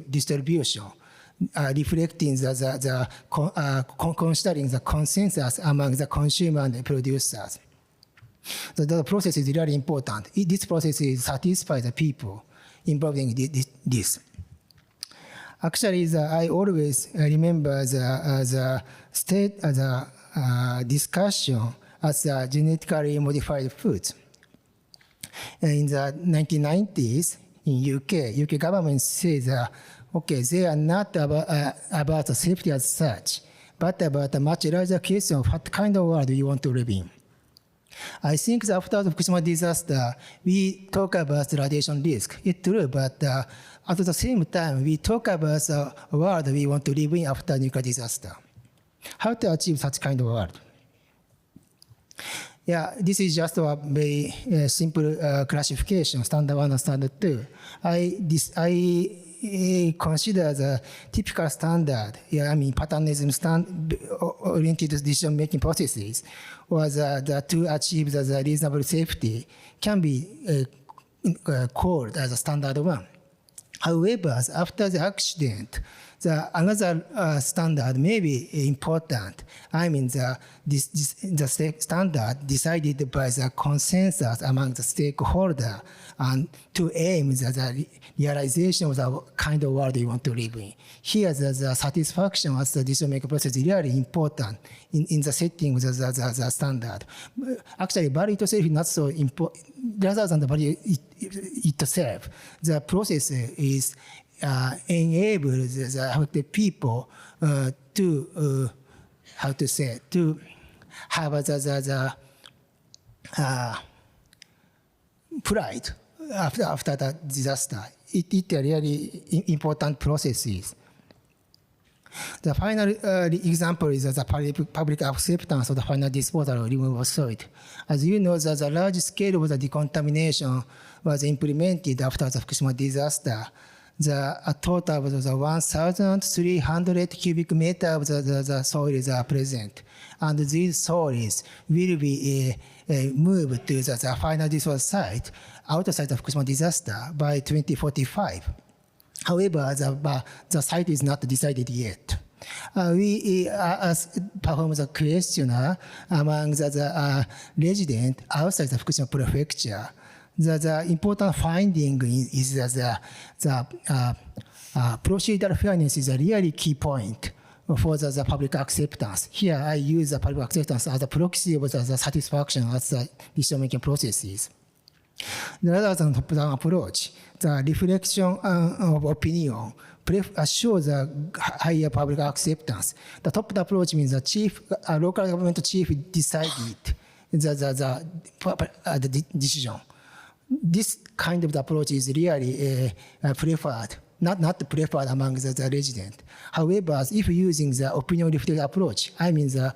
S6: distribution, reflecting considering the consensus among the consumer and the producers. The process is really important. This process satisfies the people involved in this. Actually, I always remember the discussion as genetically modified foods. In the 1990s, in UK government says, okay, they are not about the safety as such, but about a much larger question of what kind of world we want to live in. I think that after the Fukushima disaster, we talk about the radiation risk. It's true, but at the same time, we talk about the world we want to live in after nuclear disaster. How to achieve such kind of world? Yeah, this is just a very simple classification, standard 1 and standard 2. I consider the typical standard, patternism-oriented decision-making processes, or to achieve the reasonable safety can be called as a standard 1. However, after the accident, another standard may be important. The standard decided by the consensus among the stakeholders and to aim the realization of the kind of world we want to live in. Here, the satisfaction as the decision-making process is really important in the setting of the standard. Actually, value itself is not so important. Rather than the value itself, the process is enable the people to to have the pride after the disaster. It really important processes. The final example is the public acceptance of the final disposal of removable solid. As you know, the large scale of the decontamination was implemented after the Fukushima disaster. A total of the 1,300 cubic meters of the soils are present. And these soils will be moved to the final disposal site outside the Fukushima disaster by 2045. However, the site is not decided yet. We performed the questionnaire among the residents outside the Fukushima prefecture. The important finding is that the procedural fairness is a really key point for the public acceptance. Here, I use the public acceptance as a proxy of the satisfaction as the decision-making processes. Rather than top-down approach, the reflection of opinion shows a higher public acceptance. The top-down approach means the local government chief decided the decision. This kind of approach is really preferred, not preferred among the residents. However, if using the opinion reflected approach, the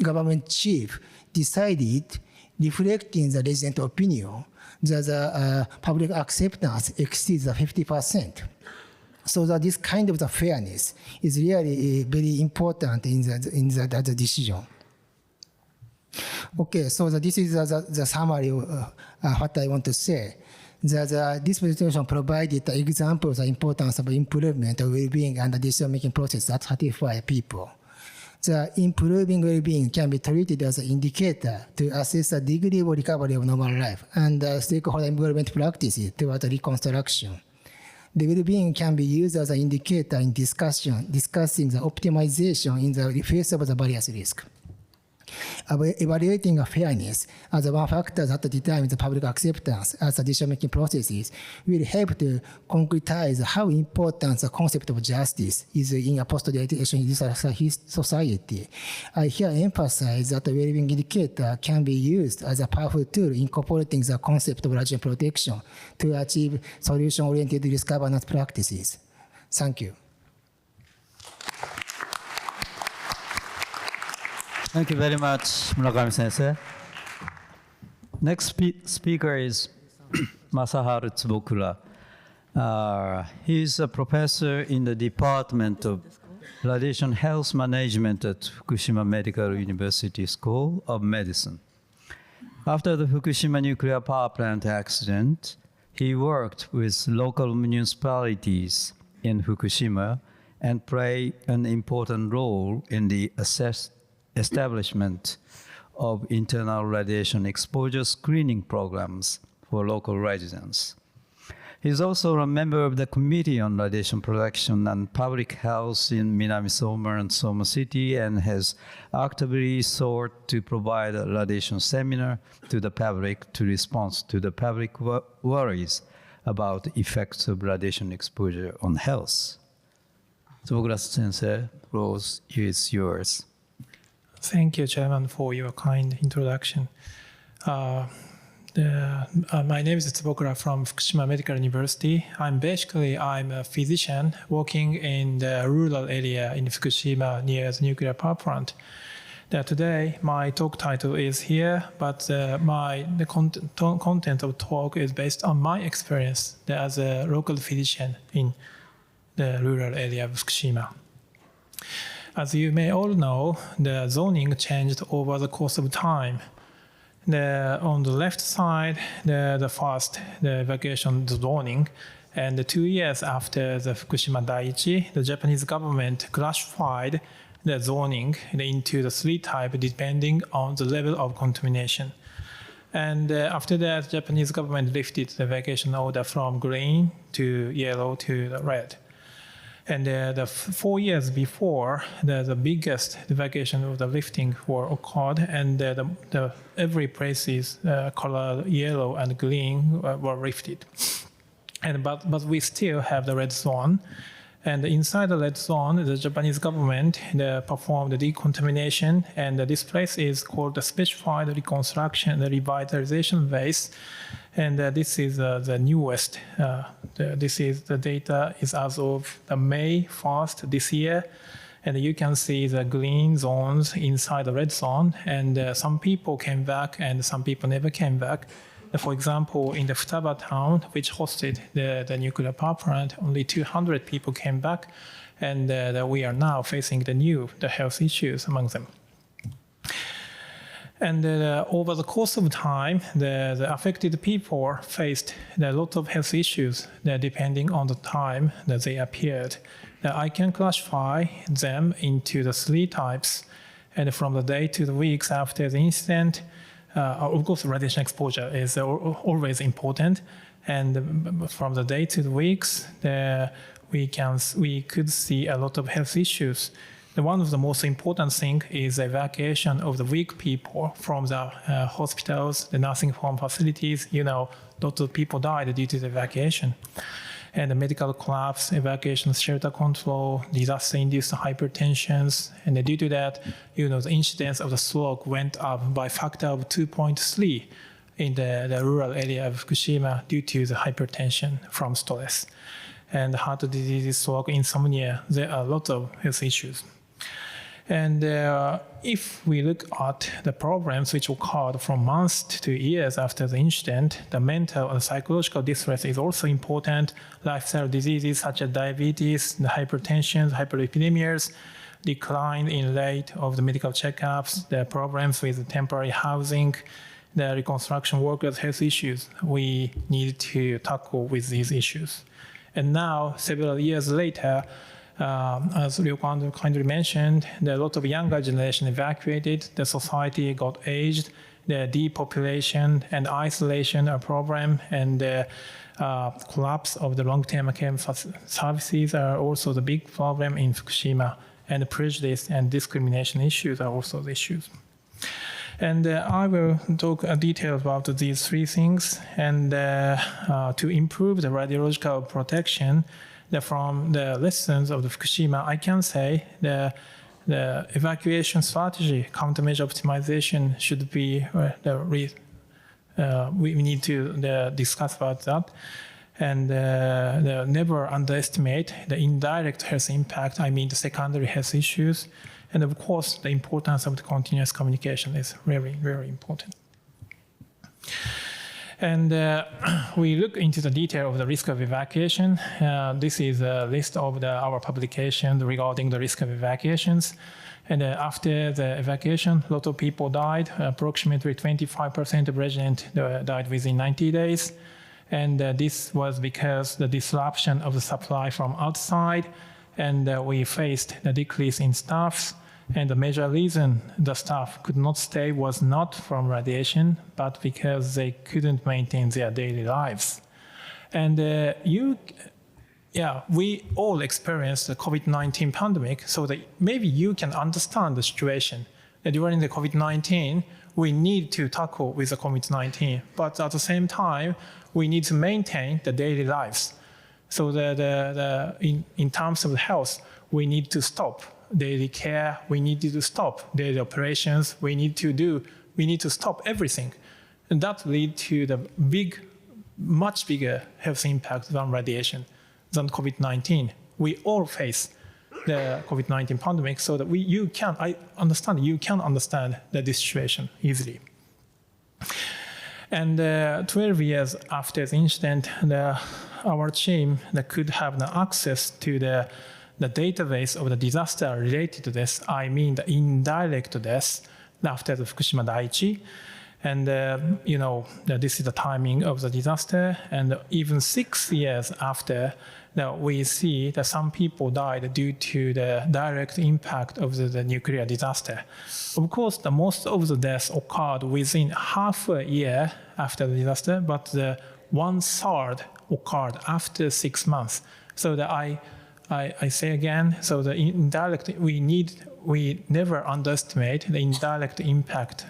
S6: government chief decided, reflecting the resident opinion, the public acceptance exceeds 50%. So that this kind of the fairness is really very important in the decision. Okay, so this is the summary of what I want to say. This presentation provided examples of the importance of improvement of well-being and the decision-making process that satisfy people. The improving well-being can be treated as an indicator to assess the degree of recovery of normal life and stakeholder involvement practices toward reconstruction. The well-being can be used as an indicator in discussing the optimization in the face of the various risks. Evaluating fairness as one factor that determines the public acceptance as the decision-making processes will help to concretize how important the concept of justice is in a post-litigation society. I here emphasize that the well-being indicator can be used as a powerful tool incorporating the concept of radiation protection to achieve solution-oriented risk governance practices. Thank you.
S2: Thank you very much, Murakami-sensei. Next speaker is Masaharu Tsubokura. He is a professor in the Department of Radiation Health Management at Fukushima Medical University School of Medicine. After the Fukushima nuclear power plant accident, he worked with local municipalities in Fukushima and played an important role in the establishment of internal radiation exposure screening programs for local residents. He is also a member of the Committee on Radiation Protection and Public Health in Minami-Soma and Soma City and has actively sought to provide a radiation seminar to the public to respond to the public worries about the effects of radiation exposure on health. Tsubogura Sensei, floor is yours.
S7: Thank you, Chairman, for your kind introduction. My name is Tsubogura from Fukushima Medical University. I'm a physician working in the rural area in Fukushima near the nuclear power plant. Today, my talk title is here, but the content of talk is based on my experience as a local physician in the rural area of Fukushima. As you may all know, the zoning changed over the course of time. On the left side, the first, the evacuation zoning, and 2 years after the Fukushima Daiichi, the Japanese government classified the zoning into the 3 types depending on the level of contamination. And after that, the Japanese government lifted the evacuation order from green to yellow to the red. And the 4 years before, the biggest evacuation of the lifting were occurred, and every places color yellow and green were lifted. But we still have the red zone. And inside the red zone, the Japanese government performed the decontamination, and this place is called the Specified Reconstruction and Revitalization Base. And this is the newest. This is the data is as of May 1st this year. And you can see the green zones inside the red zone. And some people came back and some people never came back. For example, in the Futaba town, which hosted the nuclear power plant, only 200 people came back, and we are now facing the health issues among them. And over the course of time, the affected people faced a lot of health issues depending on the time that they appeared. I can classify them into the 3 types, and from the day to the weeks after the incident. Of course, radiation exposure is always important, and from the day to the weeks, we could see a lot of health issues. One of the most important things is the evacuation of the weak people from the hospitals, the nursing home facilities. Lots of people died due to the evacuation. And the medical collapse, evacuation, shelter control, disaster-induced hypertensions. And due to that, the incidence of the stroke went up by a factor of 2.3 in the rural area of Fukushima due to the hypertension from stress. And heart disease, stroke, insomnia, there are lots of health issues. And if we look at the problems which occurred from months to years after the incident, the mental and psychological distress is also important. Lifestyle diseases such as diabetes, the hypertension, hyperlipidemias, decline in rate of the medical checkups, the problems with the temporary housing, the reconstruction workers' health issues. We need to tackle with these issues. And now, several years later, as Ryokan kindly mentioned, a lot of younger generation evacuated, the society got aged, the depopulation and isolation are a problem, and the collapse of the long-term care services are also the big problem in Fukushima, and the prejudice and discrimination issues are also the issues. And I will talk details about these 3 things, and to improve the radiological protection, from the lessons of the Fukushima, I can say the evacuation strategy, countermeasure optimization should be, we need to discuss about that. And never underestimate the indirect health impact, the secondary health issues. And of course, the importance of the continuous communication is very, very important. And we look into the detail of the risk of evacuation. This is a list of our publications regarding the risk of evacuations. And after the evacuation, a lot of people died. Approximately 25% of residents died within 90 days. And this was because the disruption of the supply from outside, and we faced the decrease in staffs. And the major reason the staff could not stay was not from radiation, but because they couldn't maintain their daily lives. And we all experienced the COVID-19 pandemic, so that maybe you can understand the situation. During the COVID-19, we need to tackle with the COVID-19, but at the same time, we need to maintain the daily lives. So in terms of health, we need to stop daily care, we need to stop daily operations, we need to stop everything. And that lead to the much bigger health impact than radiation, than COVID-19. We all face the COVID-19 pandemic, so that I understand you can understand this situation easily. And 12 years after the incident, our team could have access to the database of the disaster related to this, I mean the indirect deaths after the Fukushima Daiichi. And this is the timing of the disaster. And even 6 years after, we see that some people died due to the direct impact of the nuclear disaster. Of course, most of the deaths occurred within half a year after the disaster, but the 1/3 occurred after 6 months. So that I say again, so the indirect, we never underestimate the indirect impact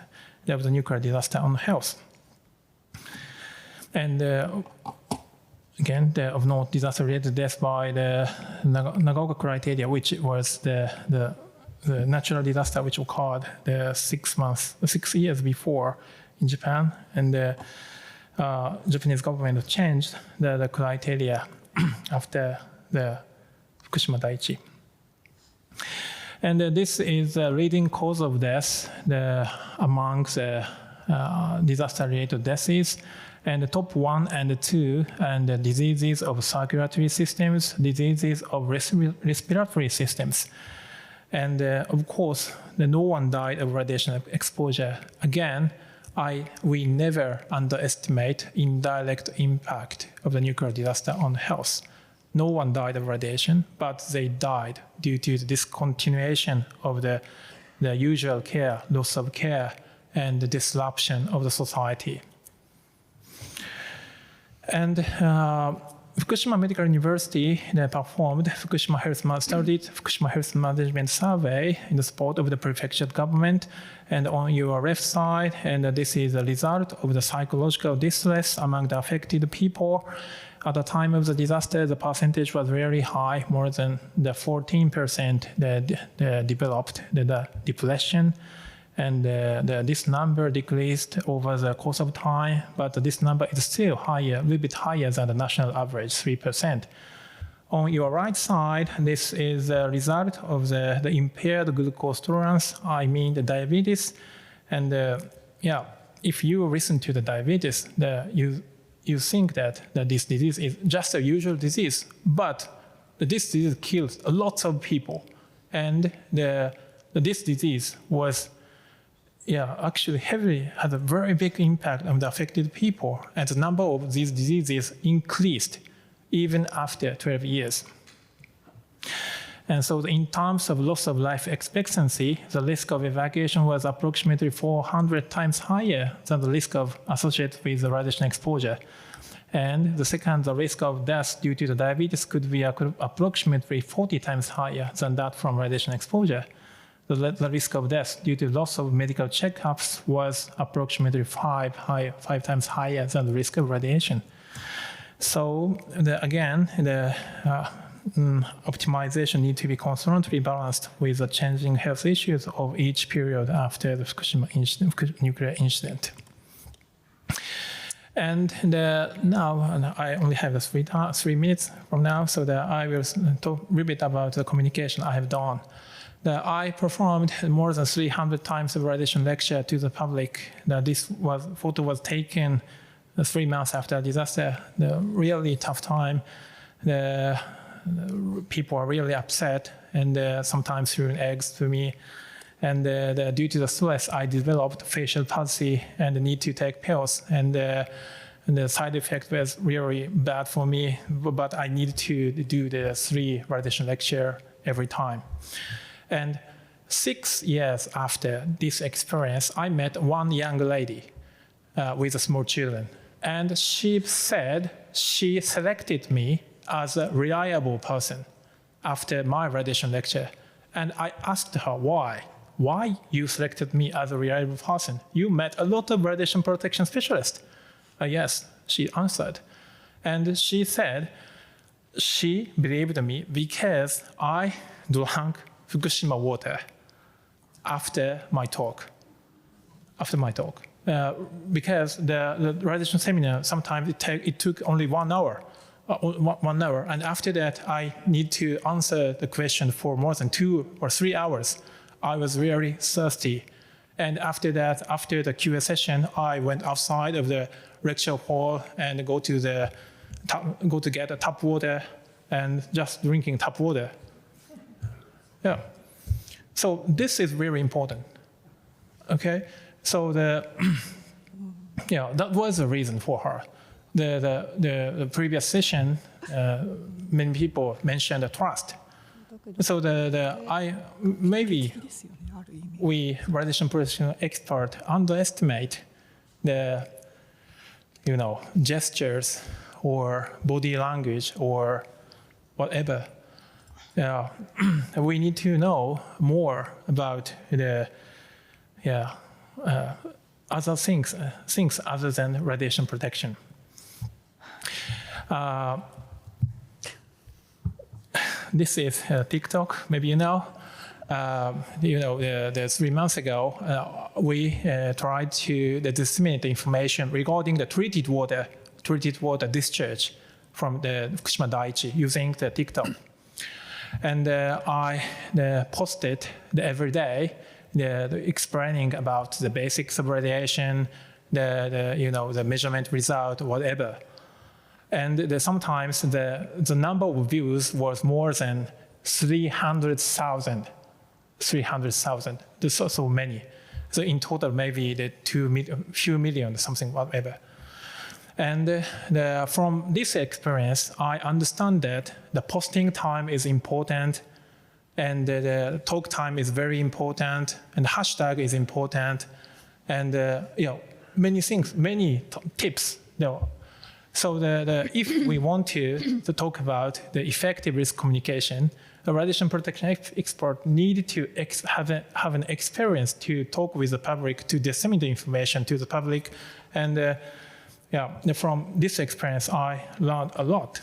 S7: of the nuclear disaster on health. And again, of note, disaster-related death by the Nagaoka criteria, which was the natural disaster which occurred 6 years before in Japan, and the Japanese government changed the criteria after the Fukushima Daiichi. And this is the leading cause of death among the disaster-related deaths. And the top 1 and 2, and the diseases of circulatory systems, diseases of respiratory systems. And of course, no one died of radiation exposure. Again, we never underestimate indirect impact of the nuclear disaster on health. No one died of radiation, but they died due to the discontinuation of the usual care, loss of care, and the disruption of the society. And Fukushima Medical University performed studied Fukushima Health Management Survey in the support of the prefecture government. And on your left side, and this is a result of the psychological distress among the affected people. At the time of the disaster, the percentage was very high, more than the 14% that developed the depression. And this number decreased over the course of time, but this number is still higher, a little bit higher than the national average, 3%. On your right side, this is a result of the impaired glucose tolerance, I mean the diabetes. And if you listen to the diabetes, you think that this disease is just a usual disease, but this disease kills a lot of people. And this disease was actually had a very big impact on the affected people, and the number of these diseases increased even after 12 years. And so in terms of loss of life expectancy, the risk of evacuation was approximately 400 times higher than the risk associated with the radiation exposure. And the risk of death due to the diabetes could be approximately 40 times higher than that from radiation exposure. The risk of death due to loss of medical checkups was approximately 5 times higher than the risk of radiation. So again, the optimization needs to be constantly balanced with the changing health issues of each period after the Fukushima nuclear incident. And now I only have 3 minutes from now, so that I will talk a little bit about the communication I have done. I performed more than 300 times of radiation lecture to the public. This photo was taken 3 months after the disaster. The really tough time. The people are really upset, and sometimes threw eggs to me. And due to the stress, I developed facial palsy and need to take pills. And the side effect was really bad for me, but I needed to do the 3 radiation lecture every time. And 6 years after this experience, I met one young lady with small children. And she said she selected me as a reliable person after my radiation lecture. And I asked her why. Why you selected me as a reliable person? You met a lot of radiation protection specialists. Yes, she answered. And she said she believed me because I drank Fukushima water after my talk. Because the radiation seminar, sometimes it took only 1 hour. 1 hour, and after that I need to answer the question for more than 2 or 3 hours. I was really thirsty, and after that, after the Q&A session, I went outside of the lecture hall and go to get a tap water and just drinking tap water. Yeah, so this is very important. Okay, so that was the reason for her. The previous session, many people mentioned the trust. So maybe we radiation protection expert underestimate the gestures or body language or whatever. We need to know more about the other things other than radiation protection. This is TikTok, maybe you know. 3 months ago, we tried to disseminate the information regarding the treated water discharge from the Fukushima Daiichi using the TikTok. And I posted every day explaining about the basics of radiation, the measurement result, whatever. And sometimes the number of views was more than 300,000. 300,000. There's so many. So in total, maybe few million, something, whatever. And from this experience, I understand that the posting time is important, and the talk time is very important, and the hashtag is important, and many things, many tips. So if we want to talk about the effective risk communication, a radiation protection expert need to have an experience to talk with the public, to disseminate the information to the public, and from this experience, I learned a lot.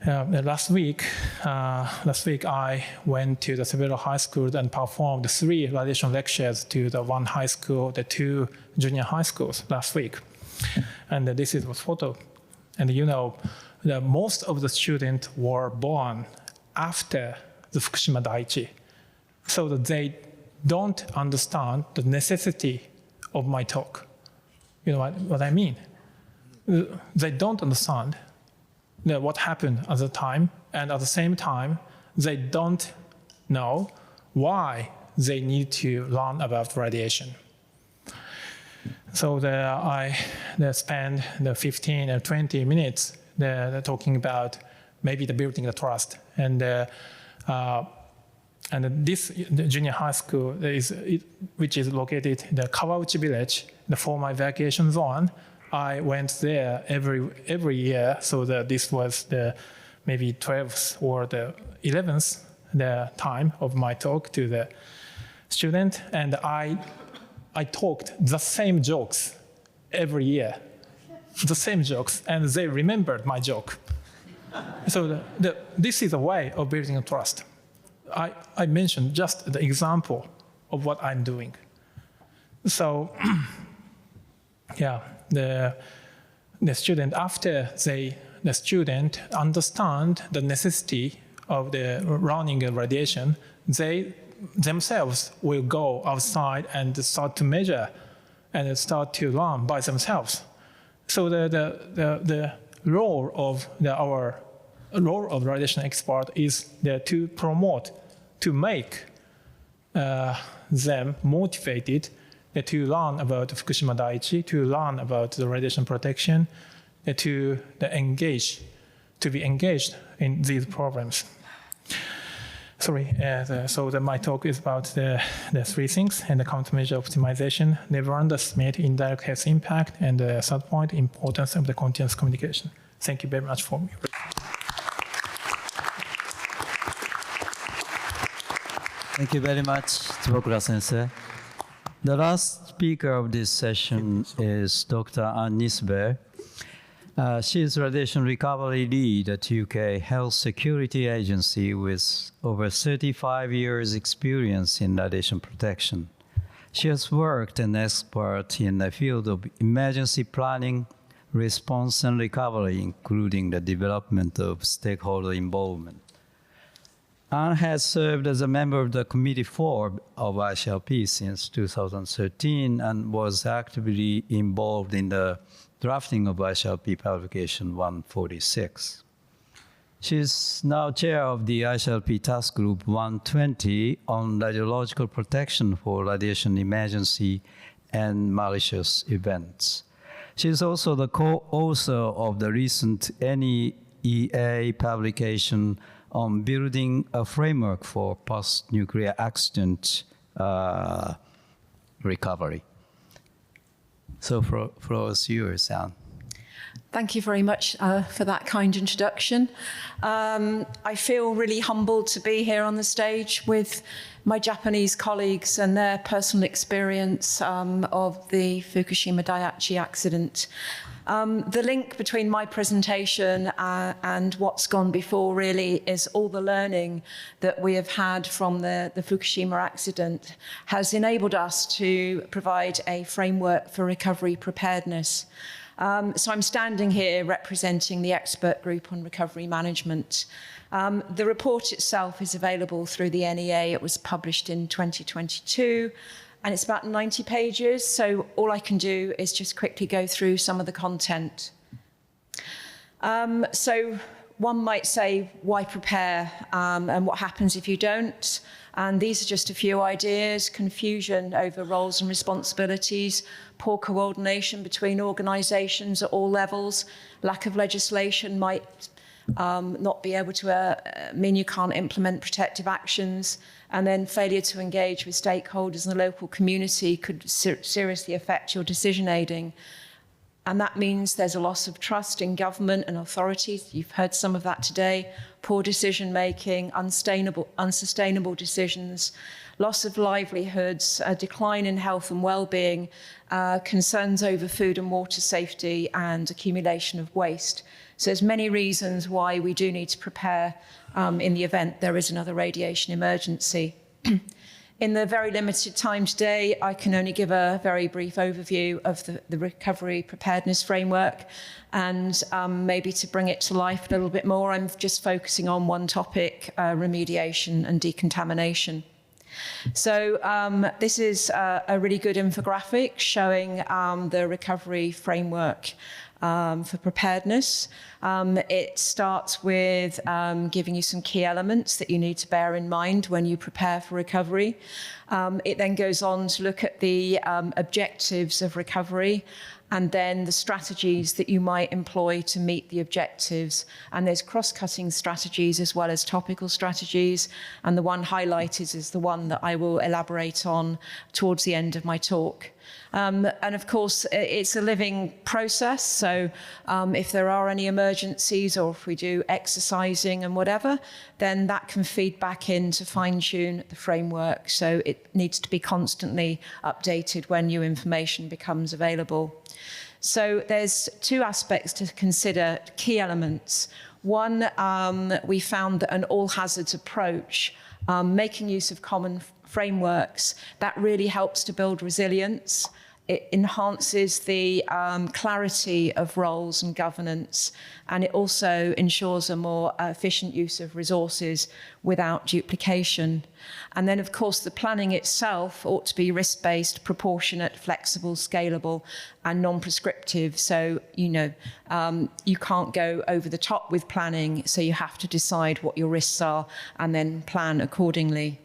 S7: Last week, I went to the several high schools and performed 3 radiation lectures to the 1 high school, the 2 junior high schools last week. And this is a photo. And most of the students were born after the Fukushima Daiichi. So that they don't understand the necessity of my talk. You know what I mean? They don't understand what happened at the time, and at the same time, they don't know why they need to learn about radiation. So I spend the 15 or 20 minutes talking about maybe the building the trust. And this junior high school which is located in the Kawauchi village, for my vacation zone, I went there every year. So this was the maybe 12th or the 11th time of my talk to the student, and I talked the same jokes every year, the same jokes, and they remembered my joke. So this is a way of building a trust. I mentioned just the example of what I'm doing. So the student, after the student understand the necessity of the learning and radiation, they themselves will go outside and start to measure and start to learn by themselves. So the role of our role of radiation expert is to promote, to make them motivated to learn about Fukushima Daiichi, to learn about the radiation protection, to be engaged in these problems. Sorry, my talk is about the 3 things, and the countermeasure optimization, never underestimate indirect health impact, and the third point, importance of the continuous communication. Thank you very much for me.
S2: Thank you very much, Tsubokura-sensei. The last speaker of this session is Dr. Anne Nisberg. She is radiation recovery lead at UK Health Security Agency with over 35 years experience in radiation protection. She has worked as an expert in the field of emergency planning, response and recovery, including the development of stakeholder involvement. Anne has served as a member of the Committee 4 of ICRP since 2013 and was actively involved in the drafting of ICRP Publication 146. She is now chair of the ICRP Task Group 120 on radiological protection for radiation emergency and malicious events. She is also the co-author of the recent NEA publication on building a framework for post-nuclear accident recovery. So floor is yours, Anne.
S8: Thank you very much for that kind introduction. I feel really humbled to be here on the stage with my Japanese colleagues and their personal experience of the Fukushima Daiichi accident. The link between my presentation and what's gone before really is all the learning that we have had from the Fukushima accident has enabled us to provide a framework for recovery preparedness. So I'm standing here representing the expert group on recovery management. The report itself is available through the NEA. It was published in 2022. And it's about 90 pages, so all I can do is just quickly go through some of the content. So one might say, why prepare, and what happens if you don't? And these are just a few ideas: confusion over roles and responsibilities, poor coordination between organisations at all levels, lack of legislation might not be able to mean you can't implement protective actions, and then failure to engage with stakeholders in the local community could seriously affect your decision aiding. And that means there's a loss of trust in government and authorities. You've heard some of that today. Poor decision making, unsustainable decisions, loss of livelihoods, a decline in health and well-being, concerns over food and water safety, and accumulation of waste. So there's many reasons why we do need to prepare in the event there is another radiation emergency. In the very limited time today, I can only give a very brief overview of the recovery preparedness framework, and maybe to bring it to life a little bit more, I'm just focusing on one topic, remediation and decontamination. So this is a really good infographic showing the recovery framework for preparedness. It starts with giving you some key elements that you need to bear in mind when you prepare for recovery. It then goes on to look at the objectives of recovery, and then the strategies that you might employ to meet the objectives. And there's cross-cutting strategies as well as topical strategies. And the one highlighted is the one that I will elaborate on towards the end of my talk. And of course, it's a living process. So if there are any emergencies, or if we do exercising and whatever, then that can feed back in to fine-tune the framework. So it needs to be constantly updated when new information becomes available. So there's two aspects to consider, key elements. One, we found that an all-hazards approach, making use of common frameworks, that really helps to build resilience. It enhances the clarity of roles and governance, and it also ensures a more efficient use of resources without duplication. And then, of course, the planning itself ought to be risk-based, proportionate, flexible, scalable, and non-prescriptive. So, you can't go over the top with planning, so you have to decide what your risks are and then plan accordingly.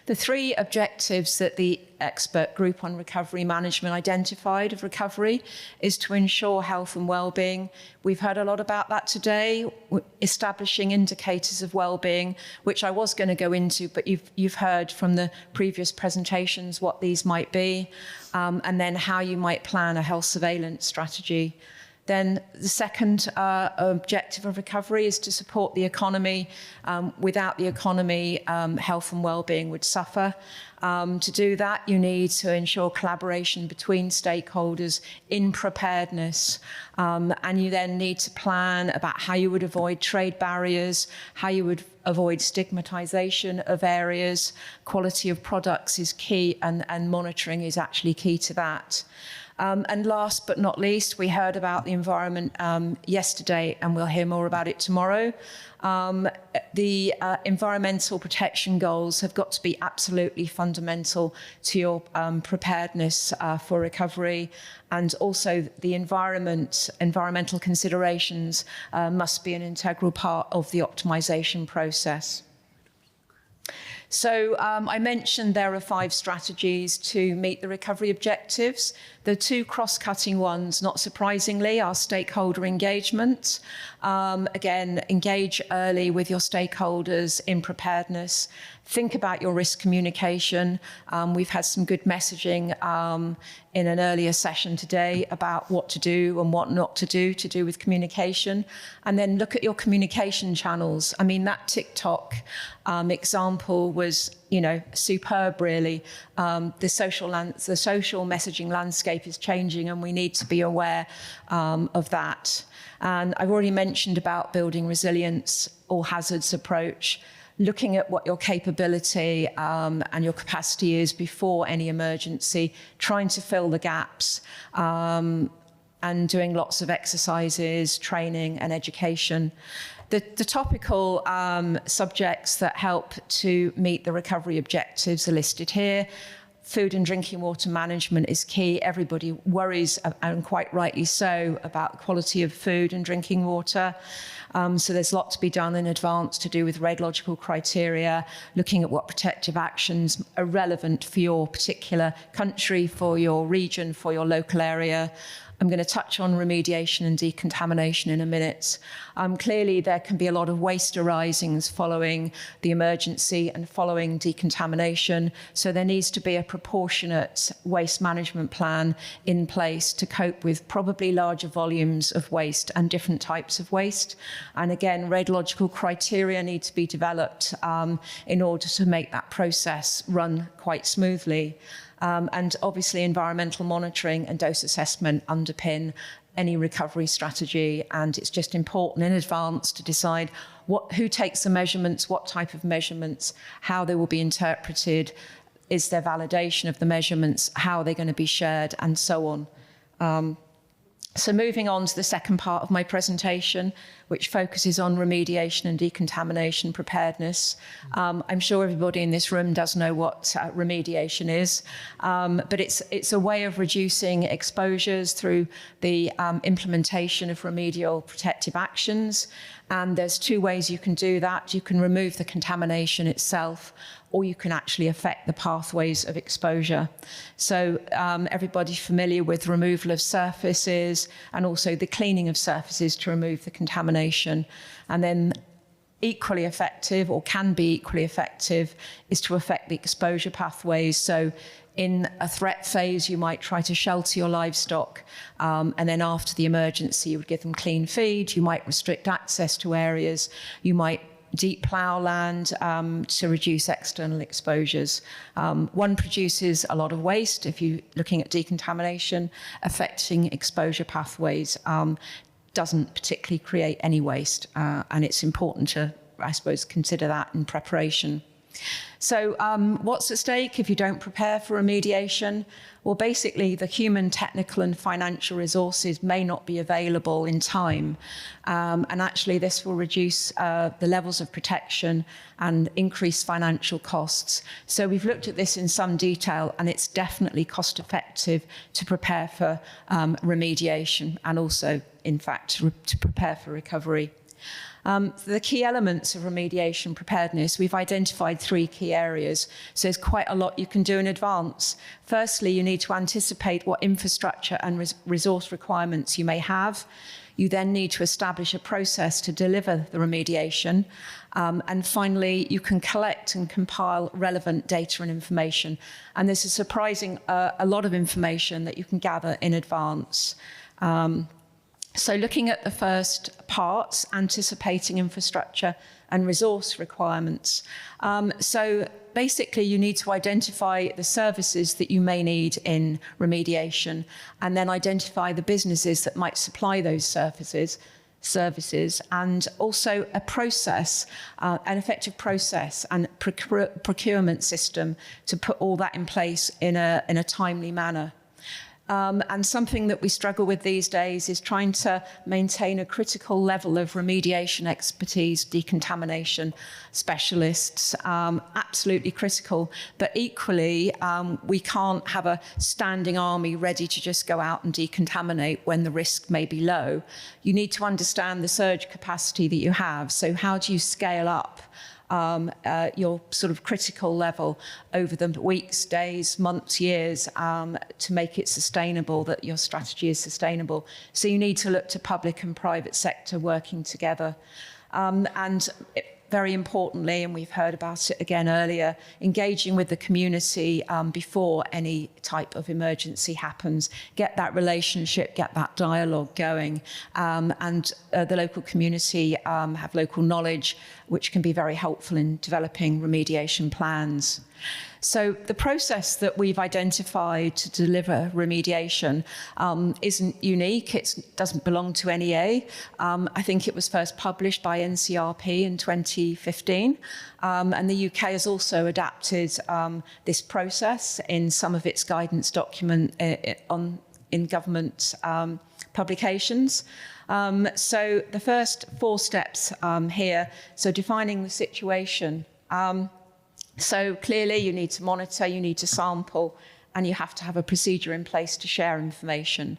S8: The three objectives that the expert group on recovery management identified of recovery is to ensure health and well-being. We've heard a lot about that today, establishing indicators of well-being, which I was going to go into, but you've heard from the previous presentations what these might be, and then how you might plan a health surveillance strategy. Then the second objective of recovery is to support the economy. Without the economy, health and well-being would suffer. To do that, you need to ensure collaboration between stakeholders in preparedness. And you then need to plan about how you would avoid trade barriers, how you would avoid stigmatization of areas. Quality of products is key, and monitoring is actually key to that. And last but not least, we heard about the environment yesterday, and we'll hear more about it tomorrow. The environmental protection goals have got to be absolutely fundamental to your preparedness for recovery. And also the environmental considerations must be an integral part of the optimization process. So I mentioned there are 5 strategies to meet the recovery objectives. The 2 cross-cutting ones, not surprisingly, are stakeholder engagement. Again, engage early with your stakeholders in preparedness. Think about your risk communication. We've had some good messaging in an earlier session today about what to do and what not to do with communication. And then look at your communication channels. I mean, that TikTok example was, superb, really. The social messaging landscape is changing, and we need to be aware of that. And I've already mentioned about building resilience, all hazards approach, looking at what your capability and your capacity is before any emergency, trying to fill the gaps, and doing lots of exercises, training and education. The topical subjects that help to meet the recovery objectives are listed here. Food and drinking water management is key. Everybody worries, and quite rightly so, about the quality of food and drinking water. So there's a lot to be done in advance to do with radiological criteria, looking at what protective actions are relevant for your particular country, for your region, for your local area. I'm going to touch on remediation and decontamination in a minute. Clearly, there can be a lot of waste arisings following the emergency and following decontamination. So there needs to be a proportionate waste management plan in place to cope with probably larger volumes of waste and different types of waste. And again, radiological criteria need to be developed in order to make that process run quite smoothly. And obviously environmental monitoring and dose assessment underpin any recovery strategy, and it's just important in advance to decide who takes the measurements, what type of measurements, how they will be interpreted, is there validation of the measurements, how are they going to be shared, and so on. So moving on to the second part of my presentation, which focuses on remediation and decontamination preparedness. I'm sure everybody in this room does know what remediation is, but it's a way of reducing exposures through the implementation of remedial protective actions. And there's 2 ways you can do that. You can remove the contamination itself, or you can actually affect the pathways of exposure. So everybody's familiar with removal of surfaces and also the cleaning of surfaces to remove the contamination. And then equally effective, or can be equally effective, is to affect the exposure pathways. So in a threat phase, you might try to shelter your livestock, and then after the emergency, you would give them clean feed, you might restrict access to areas, you might deep plough land to reduce external exposures. One produces a lot of waste if you're looking at decontamination. Affecting exposure pathways doesn't particularly create any waste, and it's important to, I suppose, consider that in preparation. So what's at stake if you don't prepare for remediation? Well, basically, the human, technical and financial resources may not be available in time. And actually, this will reduce the levels of protection and increase financial costs. So we've looked at this in some detail, and it's definitely cost effective to prepare for remediation and also, in fact, to prepare for recovery. The key elements of remediation preparedness, we've identified 3 key areas. So there's quite a lot you can do in advance. Firstly, you need to anticipate what infrastructure and resource requirements you may have. You then need to establish a process to deliver the remediation. And finally, you can collect and compile relevant data and information. And this is surprising a lot of information that you can gather in advance. So looking at the first part, anticipating infrastructure and resource requirements. So basically, you need to identify the services that you may need in remediation, and then identify the businesses that might supply those services, and also a process, an effective process and procurement system to put all that in place in a timely manner. And something that we struggle with these days is trying to maintain a critical level of remediation expertise, decontamination specialists, absolutely critical. But equally, we can't have a standing army ready to just go out and decontaminate when the risk may be low. You need to understand the surge capacity that you have. So how do you scale up your sort of critical level over the weeks, days, months, years to make it sustainable, that your strategy is sustainable. So you need to look to public and private sector working together. Very importantly, and we've heard about it again earlier, engaging with the community before any type of emergency happens. Get that relationship, get that dialogue going. And the local community have local knowledge, which can be very helpful in developing remediation plans. So the process that we've identified to deliver remediation isn't unique. It doesn't belong to NEA. I think it was first published by ICRP in 2015. And the UK has also adapted this process in some of its guidance document in government publications. So the first 4 steps here, so defining the situation. So clearly you need to monitor, you need to sample, and you have to have a procedure in place to share information.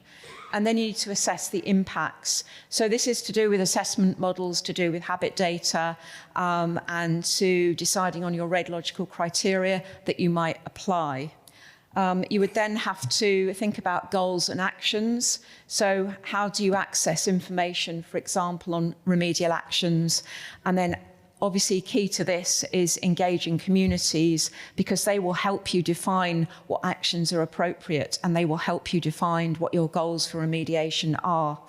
S8: And then you need to assess the impacts. So this is to do with assessment models, to do with habit data, and to deciding on your radiological criteria that you might apply. You would then have to think about goals and actions. So how do you access information, for example, on remedial actions? And then obviously key to this is engaging communities, because they will help you define what actions are appropriate, and they will help you define what your goals for remediation are.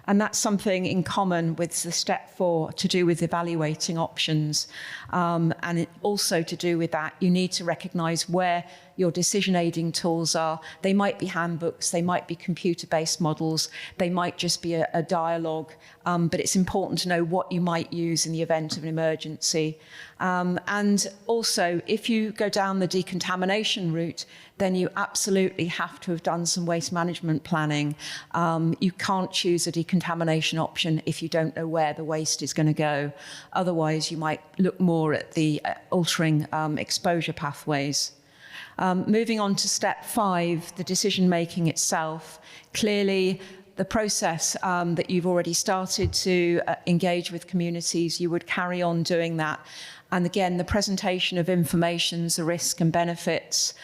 S8: And that's something in common with the step 4 to do with evaluating options. And it also to do with that, you need to recognise where your decision aiding tools are. They might be handbooks, they might be computer-based models, they might just be a dialogue, but it's important to know what you might use in the event of an emergency. And also, if you go down the decontamination route, then you absolutely have to have done some waste management planning. You can't choose a decontamination option if you don't know where the waste is going to go. Otherwise, you might look more at the altering exposure pathways. Moving on to step 5, the decision-making itself. Clearly, the process that you've already started to engage with communities, you would carry on doing that. And again, the presentation of information, the risk and benefits.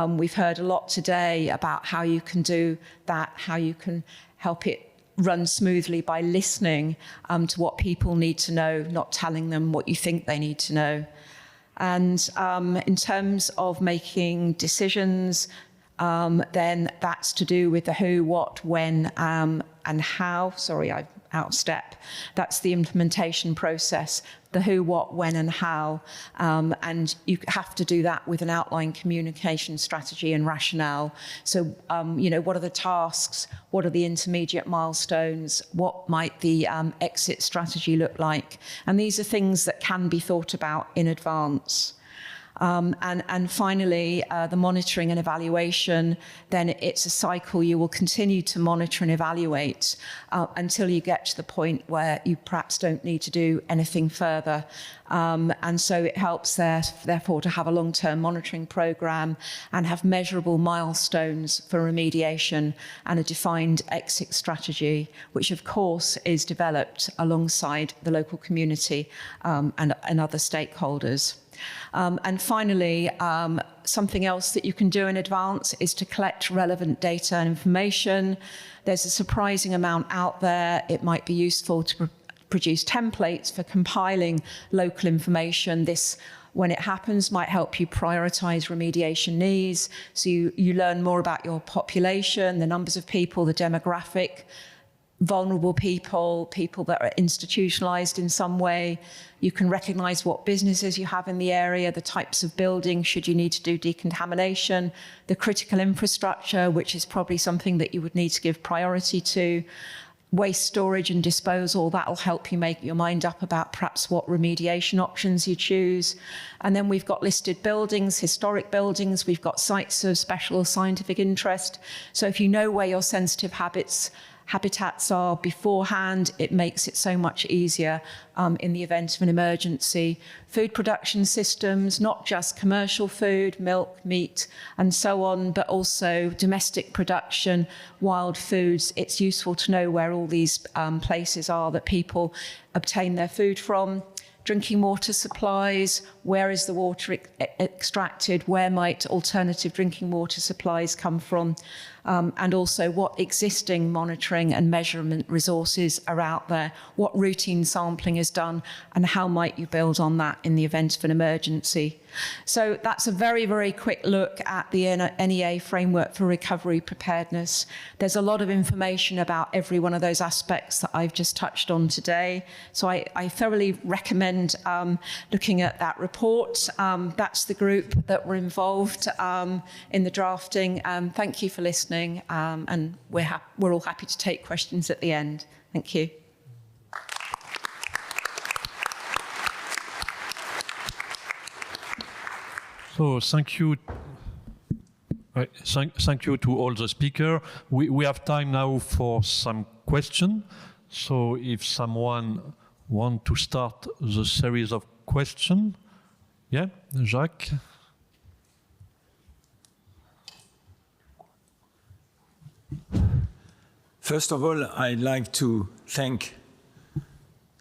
S8: We've heard a lot today about how you can do that, how you can help it run smoothly by listening to what people need to know, not telling them what you think they need to know. And in terms of making decisions, then that's to do with the who, what, when, and how. Sorry, I'm out of step. That's the implementation process, the who, what, when, and how. And you have to do that with an outline communication strategy and rationale. So, what are the tasks? What are the intermediate milestones? What might the exit strategy look like? And these are things that can be thought about in advance. And finally, the monitoring and evaluation, then it's a cycle you will continue to monitor and evaluate until you get to the point where you perhaps don't need to do anything further. And so it helps therefore to have a long-term monitoring program and have measurable milestones for remediation and a defined exit strategy, which of course is developed alongside the local community and other stakeholders. And finally, something else that you can do in advance is to collect relevant data and information. There's a surprising amount out there. It might be useful to produce templates for compiling local information. This, when it happens, might help you prioritize remediation needs. So you learn more about your population, the numbers of people, the demographic, vulnerable people, people that are institutionalized in some way. You can recognize what businesses you have in the area, the types of buildings, should you need to do decontamination, the critical infrastructure, which is probably something that you would need to give priority to, waste storage and disposal. That'll help you make your mind up about perhaps what remediation options you choose. And then we've got listed buildings, historic buildings, we've got sites of special scientific interest. So if you know where your sensitive habitats are beforehand, it makes it so much easier in the event of an emergency. Food production systems, not just commercial food, milk, meat, and so on, but also domestic production, wild foods. It's useful to know where all these places are that people obtain their food from. Drinking water supplies, where is the water extracted, where might alternative drinking water supplies come from, and also what existing monitoring and measurement resources are out there, what routine sampling is done, and how might you build on that in the event of an emergency. So that's a very, very quick look at the NEA framework for recovery preparedness. There's a lot of information about every one of those aspects that I've just touched on today. So I thoroughly recommend looking at that report. That's the group that were involved in the drafting. Thank you for listening, and we're all happy to take questions at the end. Thank you.
S1: So thank you. Thank you to all the speakers. We have time now for some questions. So if someone wants to start the series of questions, yeah, Jacques.
S9: First of all, I'd like to thank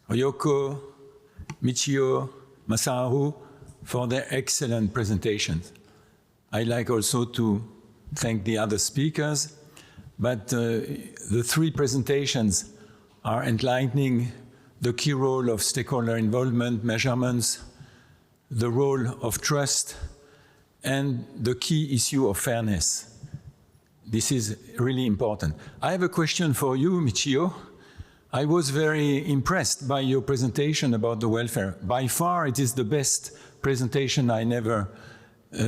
S9: Ryoko, Michio, Masaharu for their excellent presentations. I'd like also to thank the other speakers, but the three presentations are enlightening the key role of stakeholder involvement, measurements, the role of trust, and the key issue of fairness. This is really important. I have a question for you, Michio. I was very impressed by your presentation about the welfare. By far, it is the best presentation I never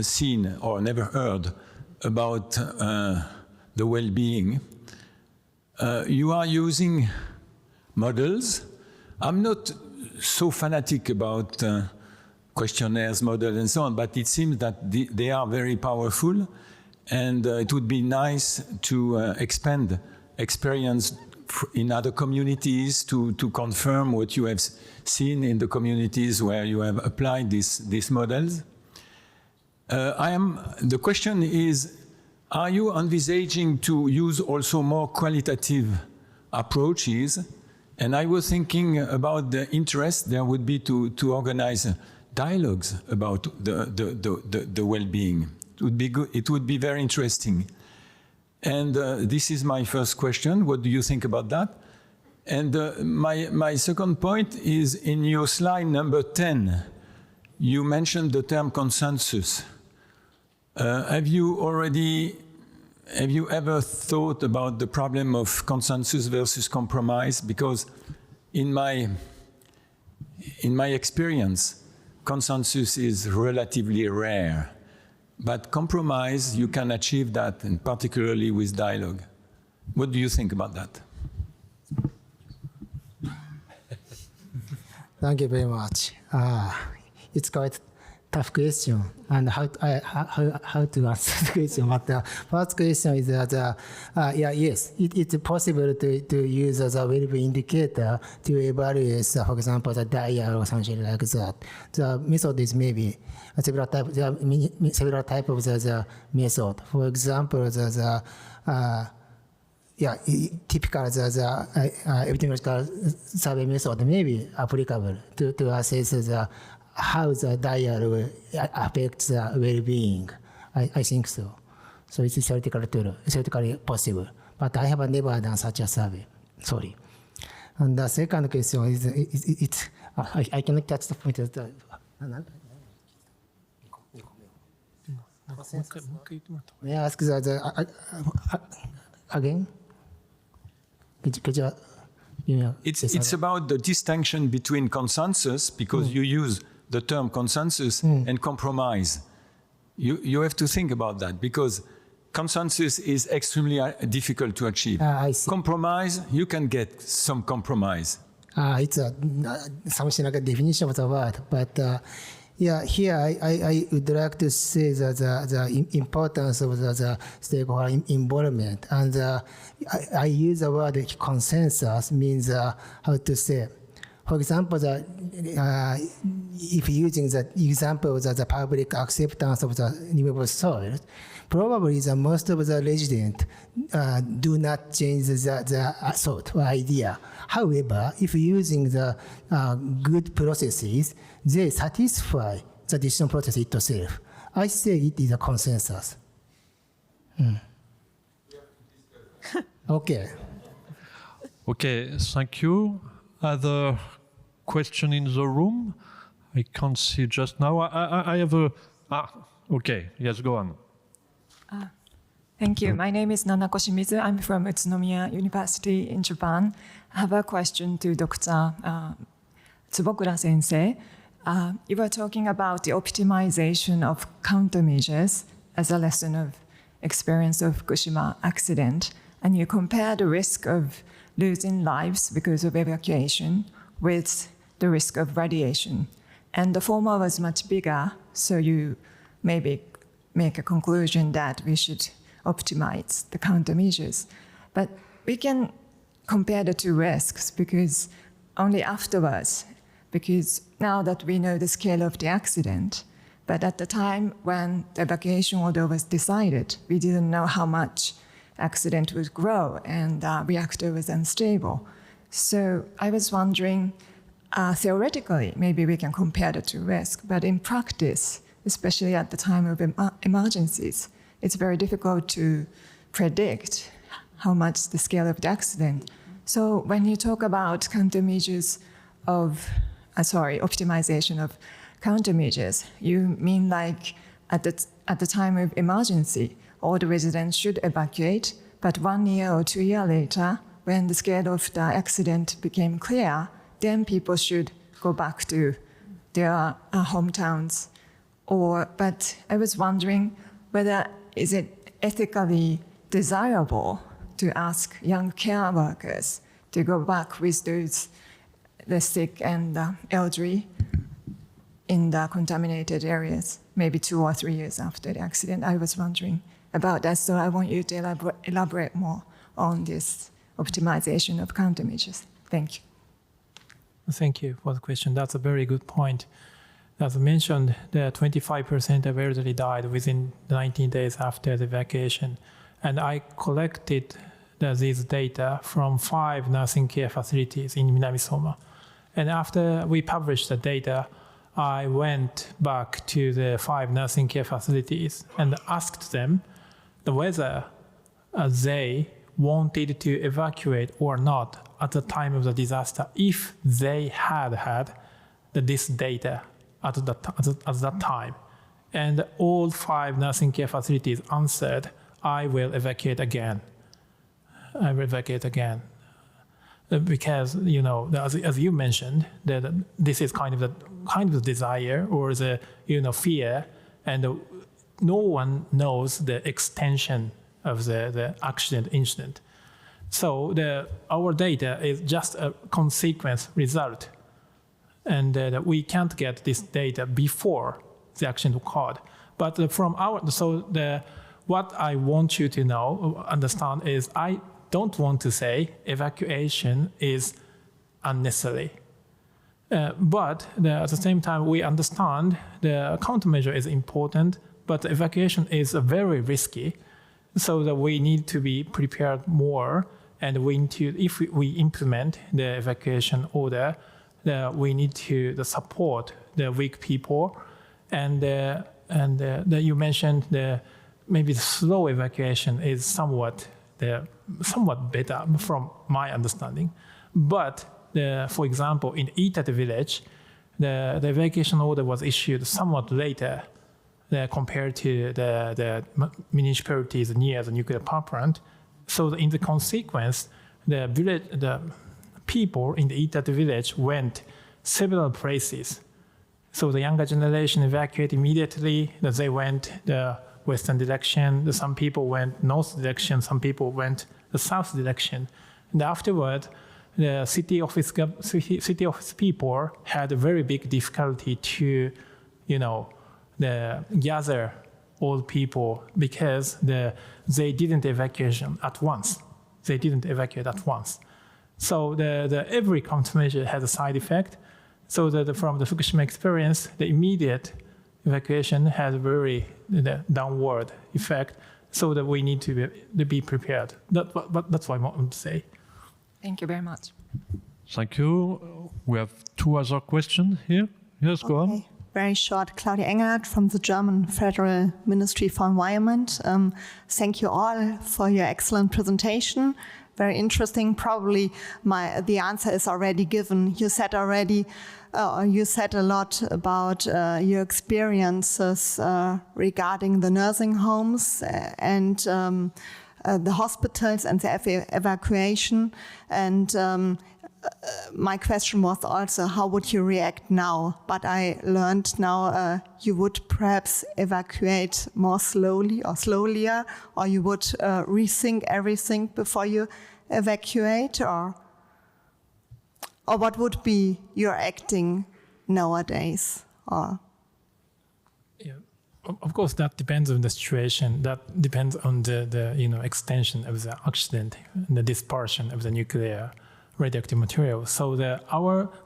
S9: seen or never heard about the well-being. You are using models. I'm not so fanatic about questionnaires, models, and so on, but it seems that they are very powerful, and it would be nice to expand experience in other communities to confirm what you have seen in the communities where you have applied these models. The question is, are you envisaging to use also more qualitative approaches? And I was thinking about the interest there would be to organize dialogues about the well-being. It would be good. It would be very interesting. And this is my first question. What do you think about that? And my second point is in your slide number 10, you mentioned the term consensus. Have you ever thought about the problem of consensus versus compromise? Because in my experience, consensus is relatively rare. But compromise, you can achieve that, and particularly with dialogue. What do you think about that?
S6: Thank you very much. It's quite tough question, and how to answer the question. But the first question is that, yes, it's possible to use as a well-being indicator to evaluate, for example, the diet or something like that. The method is maybe several types. There are several types of the method. For example, typical epidemiological survey method may be applicable to assess how the diet affects the well-being. I think so. So it's theoretically possible. But I have never done such a survey. Sorry. And the second question is, I cannot catch the point. May I ask that again?
S9: It's about the distinction between consensus, because you use the term consensus, and compromise. You have to think about that, because consensus is extremely difficult to achieve.
S6: I see.
S9: Compromise, you can get some compromise.
S6: It's something like a definition of the word, but yeah, here I would like to say that the importance of the stakeholder involvement, and I use the word consensus means how to say. For example, if using the example of the public acceptance of the renewable soil, probably the most of the residents do not change the thought or idea. However, if using the good processes, they satisfy the decision process itself. I say it is a consensus. Okay.
S1: Okay, thank you. Other question in the room? I can't see just now. I have a... okay, yes, go on.
S10: Thank you. My name is Nanako Shimizu. I'm from Utsunomiya University in Japan. I have a question to Dr. Tsubokura Sensei. You were talking about the optimization of countermeasures as a lesson of experience of Fukushima accident, and you compare the risk of losing lives because of evacuation with the risk of radiation. And the former was much bigger, so you maybe make a conclusion that we should optimize the countermeasures. But we can compare the two risks because only afterwards, because now that we know the scale of the accident, but at the time when the evacuation order was decided, we didn't know how much accident would grow and the reactor was unstable. So I was wondering, theoretically, maybe we can compare the two risks, but in practice, especially at the time of emergencies, it's very difficult to predict how much the scale of the accident. So when you talk about countermeasures of, optimization of countermeasures, you mean like at the time of emergency, all the residents should evacuate, but 1 year or 2 years later, when the scale of the accident became clear, then people should go back to their hometowns. But I was wondering whether is it ethically desirable to ask young care workers to go back with the sick and the elderly in the contaminated areas, maybe 2 or 3 years after the accident. I was wondering about that, so I want you to elaborate more on this optimization of countermeasures. Thank you.
S7: Thank you for the question. That's a very good point. As mentioned, the 25% of elderly died within 19 days after the evacuation. And I collected these data from 5 nursing care facilities in Minamisoma. And after we published the data, I went back to the 5 nursing care facilities and asked them whether they wanted to evacuate or not at the time of the disaster if they had this data at that time. And all 5 nursing care facilities answered, I will evacuate again. I will evacuate again. Because, as you mentioned, that this is kind of the desire or the fear, and no one knows the extension of the accident incident. So our data is just a consequence result, and we can't get this data before the accident occurred. But what I want you to understand is I don't want to say evacuation is unnecessary. But at the same time, we understand the countermeasure is important, but evacuation is very risky. So that we need to be prepared more, and if we implement the evacuation order, we need to support the weak people. And you mentioned maybe the slow evacuation is somewhat better from my understanding. But for example, in Iitate village, the evacuation order was issued somewhat later compared to the municipalities near the nuclear power plant. So in the consequence, the people in that village went several places. So the younger generation evacuated immediately. They went the western direction. Some people went north direction. Some people went the south direction. And afterward, the city office people had a very big difficulty to, gather all people because they didn't evacuate at once. So every countermeasure has a side effect. So from the Fukushima experience, the immediate evacuation has a very downward effect. So that we need to be prepared. That's what I want to say.
S10: Thank you very much.
S1: Thank you. We have two other questions here. Yes, go on.
S11: Very short. Claudia Engelhardt from the German Federal Ministry for Environment. Thank you all for your excellent presentation. Very interesting. Probably the answer is already given. You said a lot about your experiences regarding the nursing homes and the hospitals and the evacuation. And my question was also, how would you react now? But I learned now you would perhaps evacuate more slowly or slowlier, or you would rethink everything before you evacuate, or what would be your acting nowadays? Or
S7: yeah, of course, that depends on the situation. That depends on the extension of the accident, the dispersion of the nuclear radioactive material. So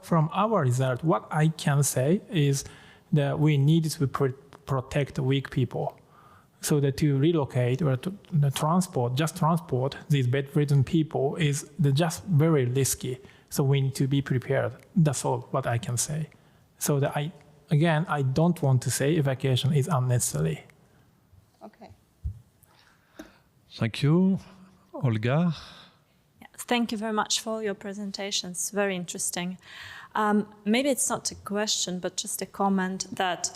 S7: from our result, what I can say is that we need to protect weak people. So that to relocate or to transport these bedridden people is just very risky. So we need to be prepared. That's all what I can say. So that I don't want to say evacuation is unnecessary.
S11: okay.
S1: Thank you. Olga?
S12: Thank you very much for your presentations. Very interesting. Maybe it's not a question, but just a comment that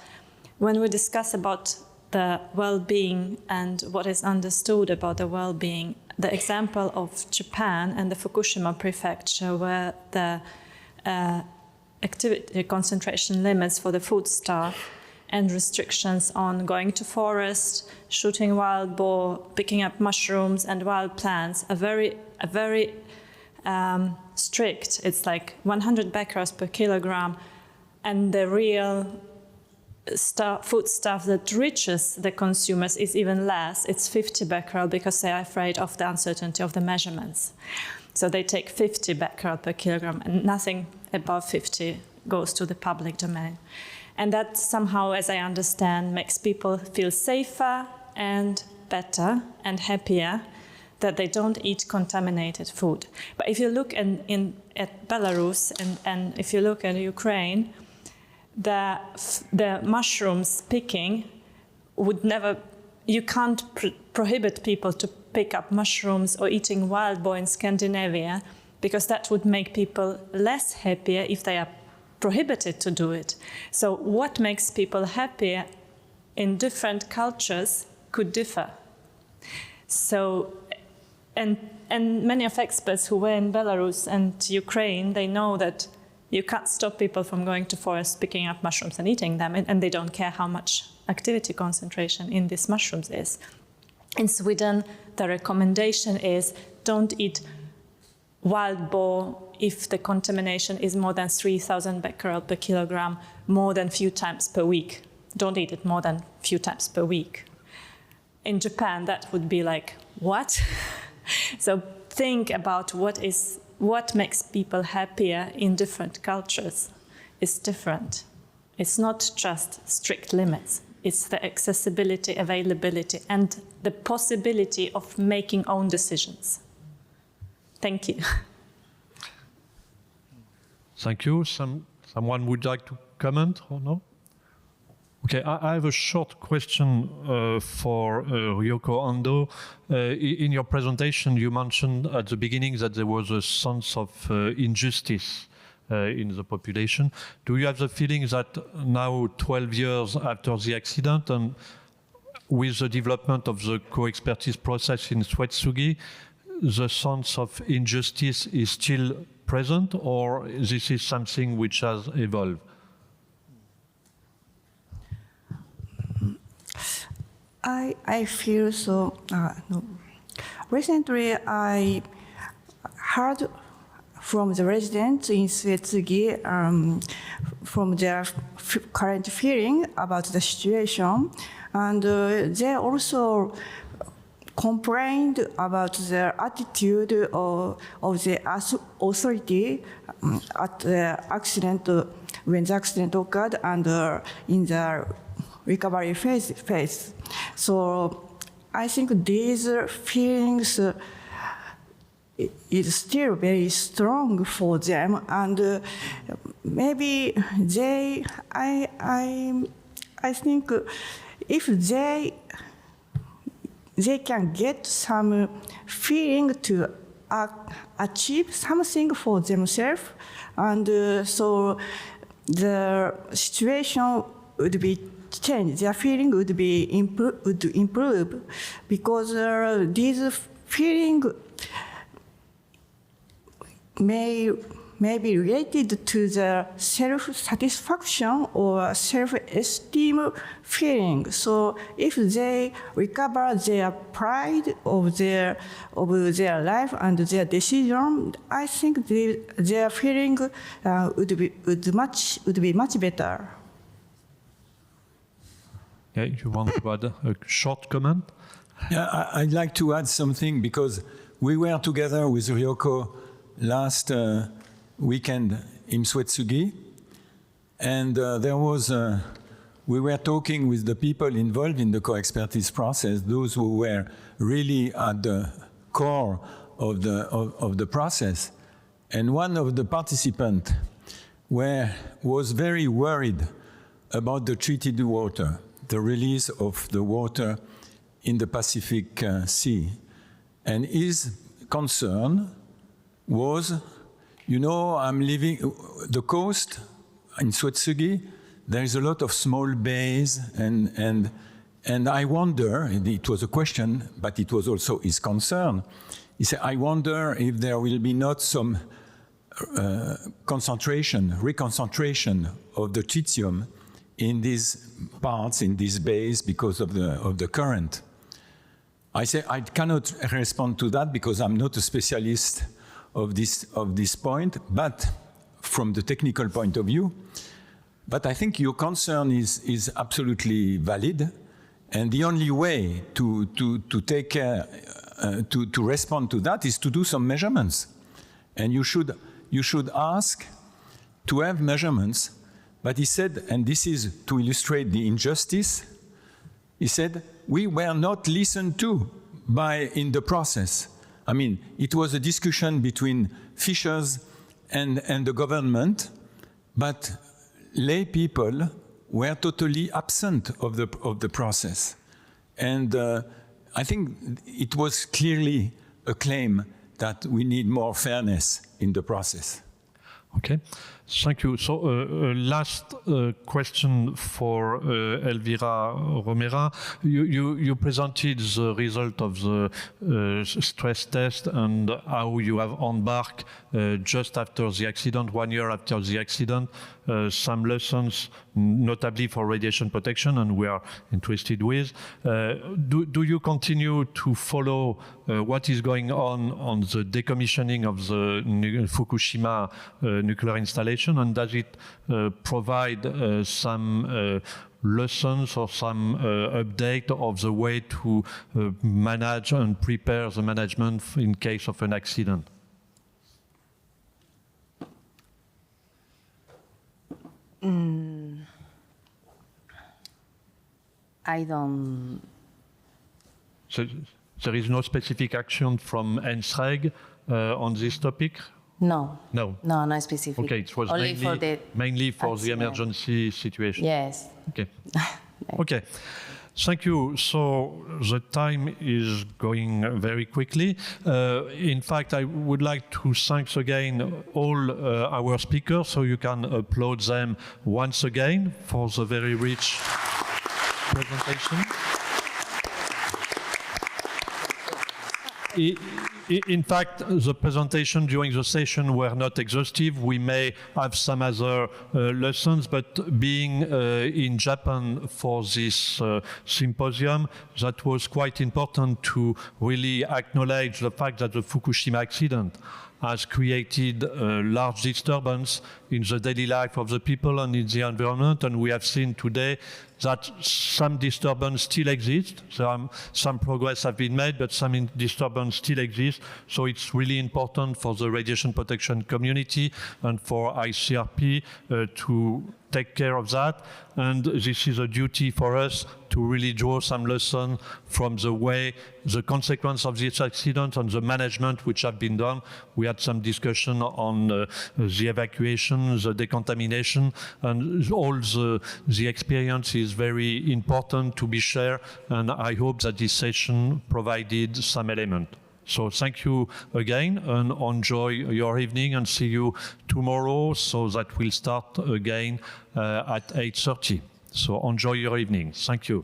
S12: when we discuss about the well-being and what is understood about the well-being, the example of Japan and the Fukushima prefecture, where the activity concentration limits for the food staff and restrictions on going to forest, shooting wild boar, picking up mushrooms and wild plants are very strict. It's like 100 becquerels per kilogram, and the real food stuff that reaches the consumers is even less. It's 50 becquerel because they are afraid of the uncertainty of the measurements. So they take 50 becquerel per kilogram, and nothing above 50 goes to the public domain. And that somehow, as I understand, makes people feel safer and better and happier that they don't eat contaminated food. But if you look at Belarus and if you look at Ukraine, the mushrooms picking would never, you can't prohibit people to pick up mushrooms or eating wild boar in Scandinavia, because that would make people less happier if they are prohibited to do it. So what makes people happier in different cultures could differ. So, and many of experts who were in Belarus and Ukraine, they know that you can't stop people from going to forests, picking up mushrooms and eating them, and they don't care how much activity concentration in these mushrooms is. In Sweden, the recommendation is don't eat wild boar if the contamination is more than 3,000 becquerel per kilogram, more than few times per week. Don't eat it more than few times per week. In Japan, that would be like, what? So think about what makes people happier in different cultures is different. It's not just strict limits. It's the accessibility, availability, and the possibility of making own decisions. Thank you.
S1: Thank you. Someone would like to comment or no? Okay, I have a short question for Ryoko Ando. In your presentation, you mentioned at the beginning that there was a sense of injustice in the population. Do you have the feeling that now, 12 years after the accident, and with the development of the co-expertise process in Suetsugi, the sense of injustice is still present, or this is something which has evolved?
S5: I feel so. No. Recently, I heard from the residents in Suetsugi from their current feeling about the situation, and they also complained about their attitude of the authority at the accident, when the accident occurred, and in the recovery phase. So I think these feelings is still very strong for them, and maybe they, I think if they can get some feeling to achieve something for themselves, and so the situation would be changed. Their feeling would improve, because this feeling may be related to the self-satisfaction or self-esteem feeling. So if they recover their pride of their life and their decision, I think their feeling would be much better.
S1: Yeah, you want to add a short comment?
S9: Yeah, I'd like to add something, because we were together with Ryoko last weekend in Suetsugi, and we were talking with the people involved in the co-expertise process, those who were really at the core of the process. And one of the participants was very worried about the treated water, the release of the water in the Pacific Sea. And his concern was, I'm living the coast in Suetsugi. There is a lot of small bays, and I wonder, it was a question, but it was also his concern. He said, I wonder if there will be not some reconcentration of the tritium in these parts, in these bays, because of the current. I say I cannot respond to that because I'm not a specialist of this point, but from the technical point of view. But I think your concern is absolutely valid, and the only way to take care, to respond to that is to do some measurements, and you should ask to have measurements. But he said, and this is to illustrate the injustice, he said, we were not listened to in the process. I mean, it was a discussion between fishers and the government, but lay people were totally absent of the process. And I think it was clearly a claim that we need more fairness in the process.
S1: Okay, thank you. So last question for Elvira Romera. You presented the result of the stress test and how you have embarked just after the accident, 1 year after the accident, some lessons, notably for radiation protection, and we are interested with. Do you continue to follow what is going on the decommissioning of the Fukushima nuclear installation, and does it provide some lessons or some update of the way to manage and prepare the management in case of an accident?
S4: I don't.
S1: So there is no specific action from NSREG on this topic?
S4: No.
S1: No.
S4: No, not specific.
S1: Okay, it was
S4: mainly
S1: for the emergency situation.
S4: Yes.
S1: Okay. Okay. Thank you. So the time is going very quickly. In fact, I would like to thank again all our speakers, so you can applaud them once again for the very rich presentation. In fact, the presentation during the session were not exhaustive. We may have some other lessons, but being in Japan for this symposium, that was quite important to really acknowledge the fact that the Fukushima accident has created a large disturbance in the daily life of the people and in the environment. And we have seen today that some disturbance still exists. Some progress have been made, but some disturbance still exists. So it's really important for the radiation protection community and for ICRP to take care of that. And this is a duty for us to really draw some lesson from the way, the consequence of this accident and the management which have been done. We had some discussion on the evacuation, the decontamination, and all the experience is very important to be shared. And I hope that this session provided some element. So thank you again and enjoy your evening and see you tomorrow so that we'll start again at 8:30. So enjoy your evening. Thank you.